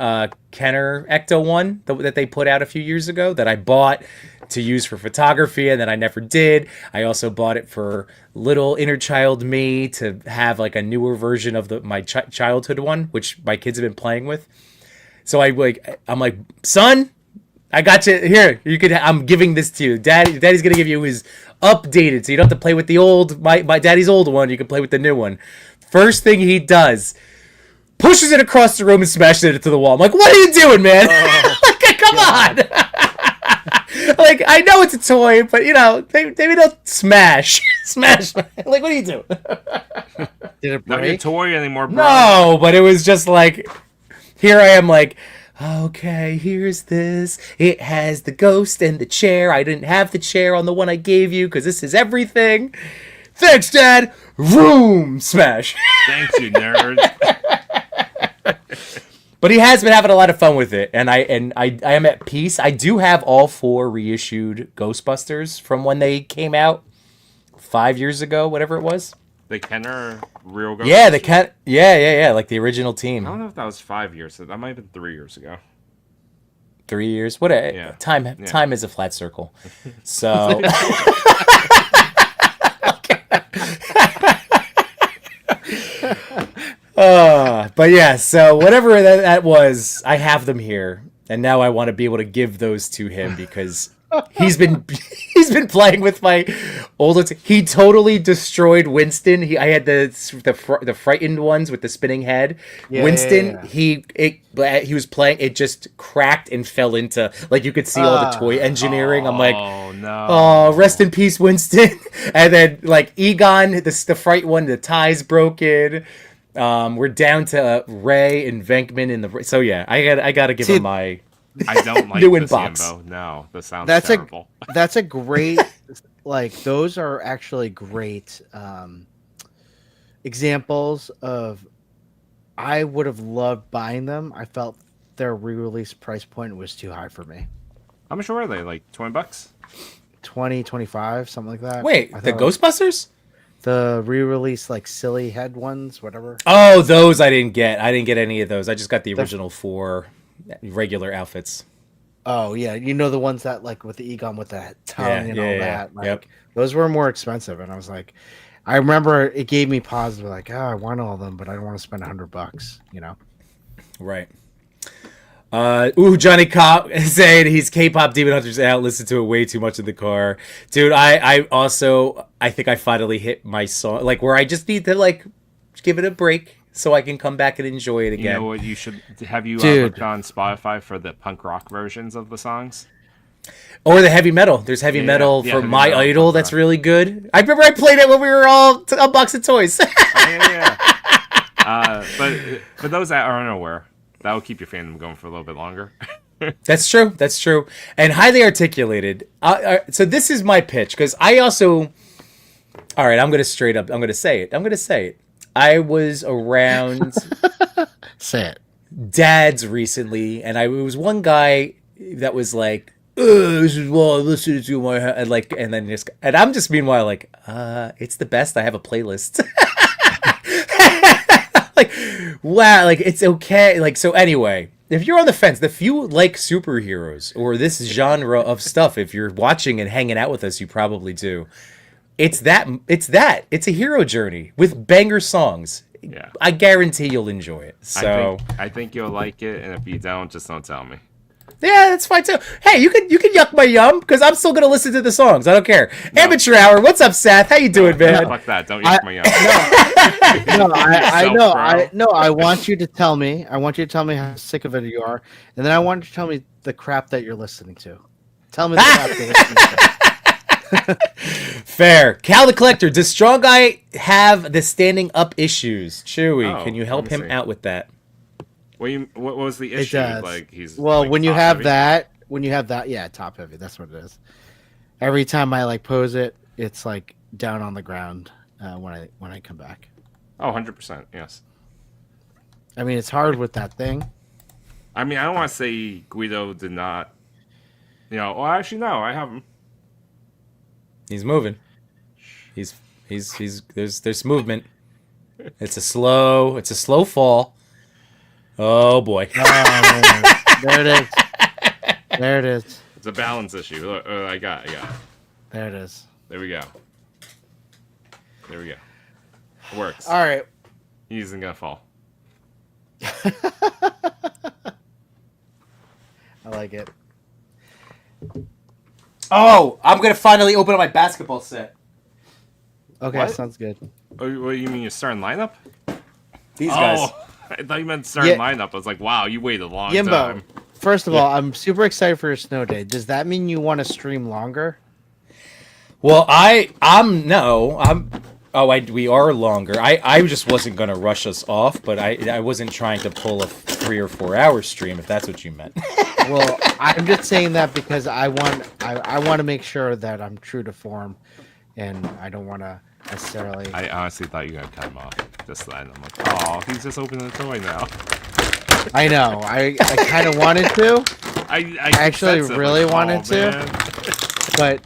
Kenner Ecto one that they put out a few years ago that I bought to use for photography, and then I never did. I also bought it for little inner child me to have a newer version of my childhood one, which my kids have been playing with. So I'm like, son, I got you here. I'm giving this to you. Daddy's gonna give you his updated, so you don't have to play with the old my daddy's old one. You can play with the new one. First thing he does, pushes it across the room and smashes it into the wall. I'm like, what are you doing, man? Like, come on. Like, I know it's a toy, but maybe don't smash. Smash. Like, what are you doing? Did it Not your break? toy anymore, bro. No, but it was just like, here I am, like, okay, here's this. It has the ghost and the chair. I didn't have the chair on the one I gave you because this is everything. Thanks, Dad. Vroom, smash. Thanks, you nerd. But he has been having a lot of fun with it, and I am at peace. I do have all 4 reissued Ghostbusters from when they came out 5 years ago, whatever it was. The Kenner real Ghostbusters? Yeah, the Ken. Yeah, like the original I team. don't know if that was 5 years. That might have been 3 years ago. 3 years. What a Yeah. time is a flat circle. So. But yeah, so whatever that was, I have them here, and now I want to be able to give those to him because he's been playing with my older. He totally destroyed Winston. I had the frightened ones with the spinning head. Yeah, Winston, yeah. he was playing. It just cracked and fell into, like, you could see all the toy engineering. I'm like, oh no. oh, rest in peace, Winston. And then, like, Egon, the fright one, the tie's broken. We're down to Ray and Venkman in the. So yeah, I gotta give him my. I don't like New this inbox. Yimbo. No, this sounds That's terrible. That's a great, like, those are actually great examples of. I would have loved buying them. I felt their re-release price point was too high for me. How much were they? Like $20? 20, 25, something like that. Wait, I the thought Ghostbusters? the re-release, like, silly head ones, whatever. Oh, those I didn't get. I didn't get any of those. I just got the original 4 regular outfits. Oh yeah, you know, the ones that, like, with the Egon with the tongue and all yeah. that. Like, Yep. those were more expensive, and I was like, I remember it gave me pause, like, oh, I want all of them, but I don't want to spend $100. You know. Right. Johnny Cop is saying he's K-pop Demon Hunters out. Listen to it way too much in the car, dude. I think I finally hit my song, like, where I just need to, like, give it a break so I can come back and enjoy it again. You know what you should have you Dude. looked on Spotify for the punk rock versions of the songs? Or the heavy metal. There's heavy metal for heavy My metal, Idol. punk That's rock. really good. I remember I played it when we were all unboxing toys. Yeah. But for those that aren't aware, that will keep your fandom going for a little bit longer. That's true. And highly articulated. So this is my pitch, because I also... All right, I'm going to say it. I was around Say it. dads recently, and it was one guy that was like, this is what I listen to my and I'm just meanwhile like, it's the best. I have a playlist. Like, wow, like, it's okay. Like, so anyway, if you're on the fence, if you like superheroes or this genre of stuff, if you're watching and hanging out with us, you probably do. It's a hero journey with banger songs. Yeah. I guarantee you'll enjoy it. So I think you'll like it, and if you don't, just don't tell me. yeah, that's fine too. Hey, you can yuck my yum, because I'm still gonna listen to the songs. I don't care. No. Amateur hour. What's up, Seth? How you doing, man? Fuck that. Don't yuck my yum. I want you to tell me. I want you to tell me how sick of it you are, and then I want you to tell me the crap that you're listening to. Tell me the crap you're listening to. Fair. Cal the Collector. Does Strong Guy have the standing up issues? Chewy, Oh, can you help let me him see. out with that? What was the It issue? does. Like he's Well, like, when you top have heavy? that, yeah, top heavy. That's what it is. Every time I, like, pose it, it's like down on the ground when I come back. Oh, 100%. Yes. I mean, it's hard with that thing. I mean, I don't want to say Guido did not. Well, actually, no. I have him. He's moving. He's there's movement. It's a slow fall. Oh boy. Oh, there it is. There it is. It's a balance issue. Look, I got it. There it is. There we go. It works. All right. He isn't gonna fall. I like it. Oh, I'm gonna finally open up my basketball set. Okay, What? sounds good. Oh, what you mean? Your starting lineup? These guys. I thought you meant starting Yeah. lineup. I was like, wow, you waited a long Yimbo, time. first of all, I'm super excited for your snow day. Does that mean you want to stream longer? Well, we are longer. I just wasn't gonna rush us off, but I wasn't trying to pull a 3 or 4 hour stream if that's what you meant. Well, I'm just saying that because I want to make sure that I'm true to form, and I don't want to necessarily. I honestly thought you were gonna cut him off just then. I'm like, oh, he's just opening a toy now. I know. I kind of wanted to, I actually sense it, really like, wanted oh, to. man. but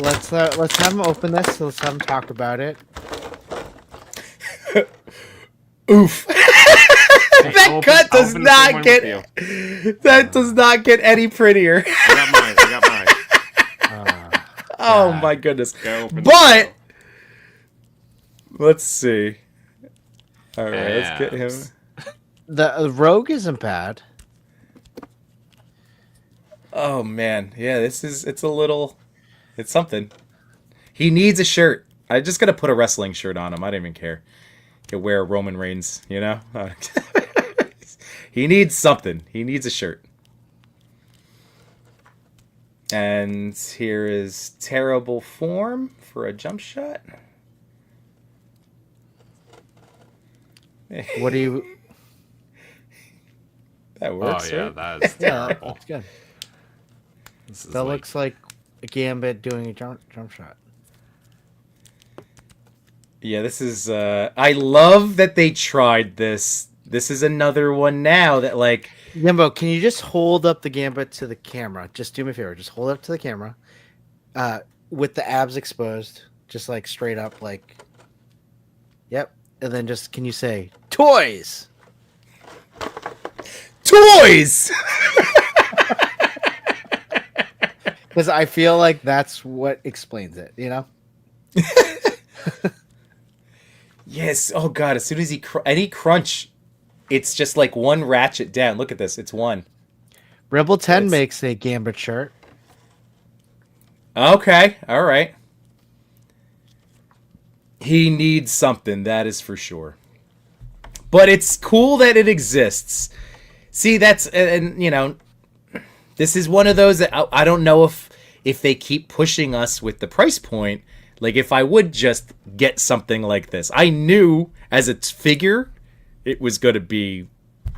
let's have him open this. Let's have him talk about it. Oof. That cut does open the same not one get with that does not get any prettier. I got mine. Oh my goodness. Go open But let's see. All right, let's get him. The rogue isn't bad. Oh man, yeah, it's something. He needs a shirt. I just gotta put a wrestling shirt on him. I don't even care. Could wear Roman Reigns, you know. He needs something. He needs a shirt. And here is terrible form for a jump shot. What do you? That works. Oh yeah, right? that's Yeah, terrible. that's good. This is That like- looks like a Gambit doing a jump shot. Yeah, this is. I love that they tried this. This is another one now that like. Yimbo, can you just hold up the Gambit to the camera? Just do me a favor. Just hold it up to the camera, with the abs exposed, just like straight up, like. Yep, and then just can you say toys? Toys. Because I feel like that's what explains it. You know. Yes. Oh god. As soon as any crunch, it's just like one ratchet down. Look at this. It's one. Rebel 10 It's- makes a Gambit shirt. Okay. All right. He needs something. That is for sure. But it's cool that it exists. See, that's and you know, this is one of those that I don't know if they keep pushing us with the price point. Like if I would just get something like this, I knew as a figure it was going to be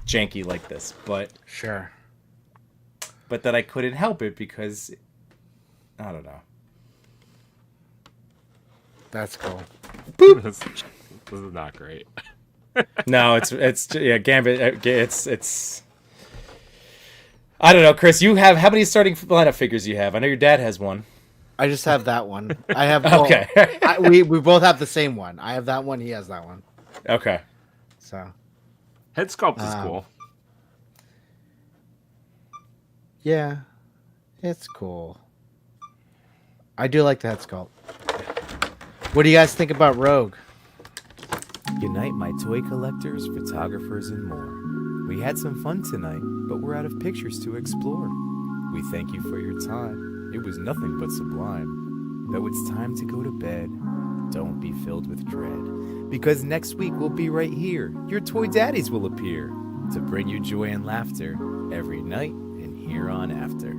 janky like this, but Sure. that I couldn't help it because I don't know. That's cool. this is not great. No, it's yeah, Gambit. It's. I don't know, Chris. You have how many starting lineup figures you have? I know your dad has one. I just have that one. I have Okay. we both have the same one. I have that one. He has that one. Okay. So Head sculpt is cool. yeah, it's cool. I do like the head sculpt. What do you guys think about Rogue? Unite my toy collectors, photographers, and more. We had some fun tonight, but we're out of pictures to explore. We thank you for your time. It was nothing but sublime. Though it's time to go to bed, don't be filled with dread. Because next week we'll be right here. Your toy daddies will appear to bring you joy and laughter every night and here on after.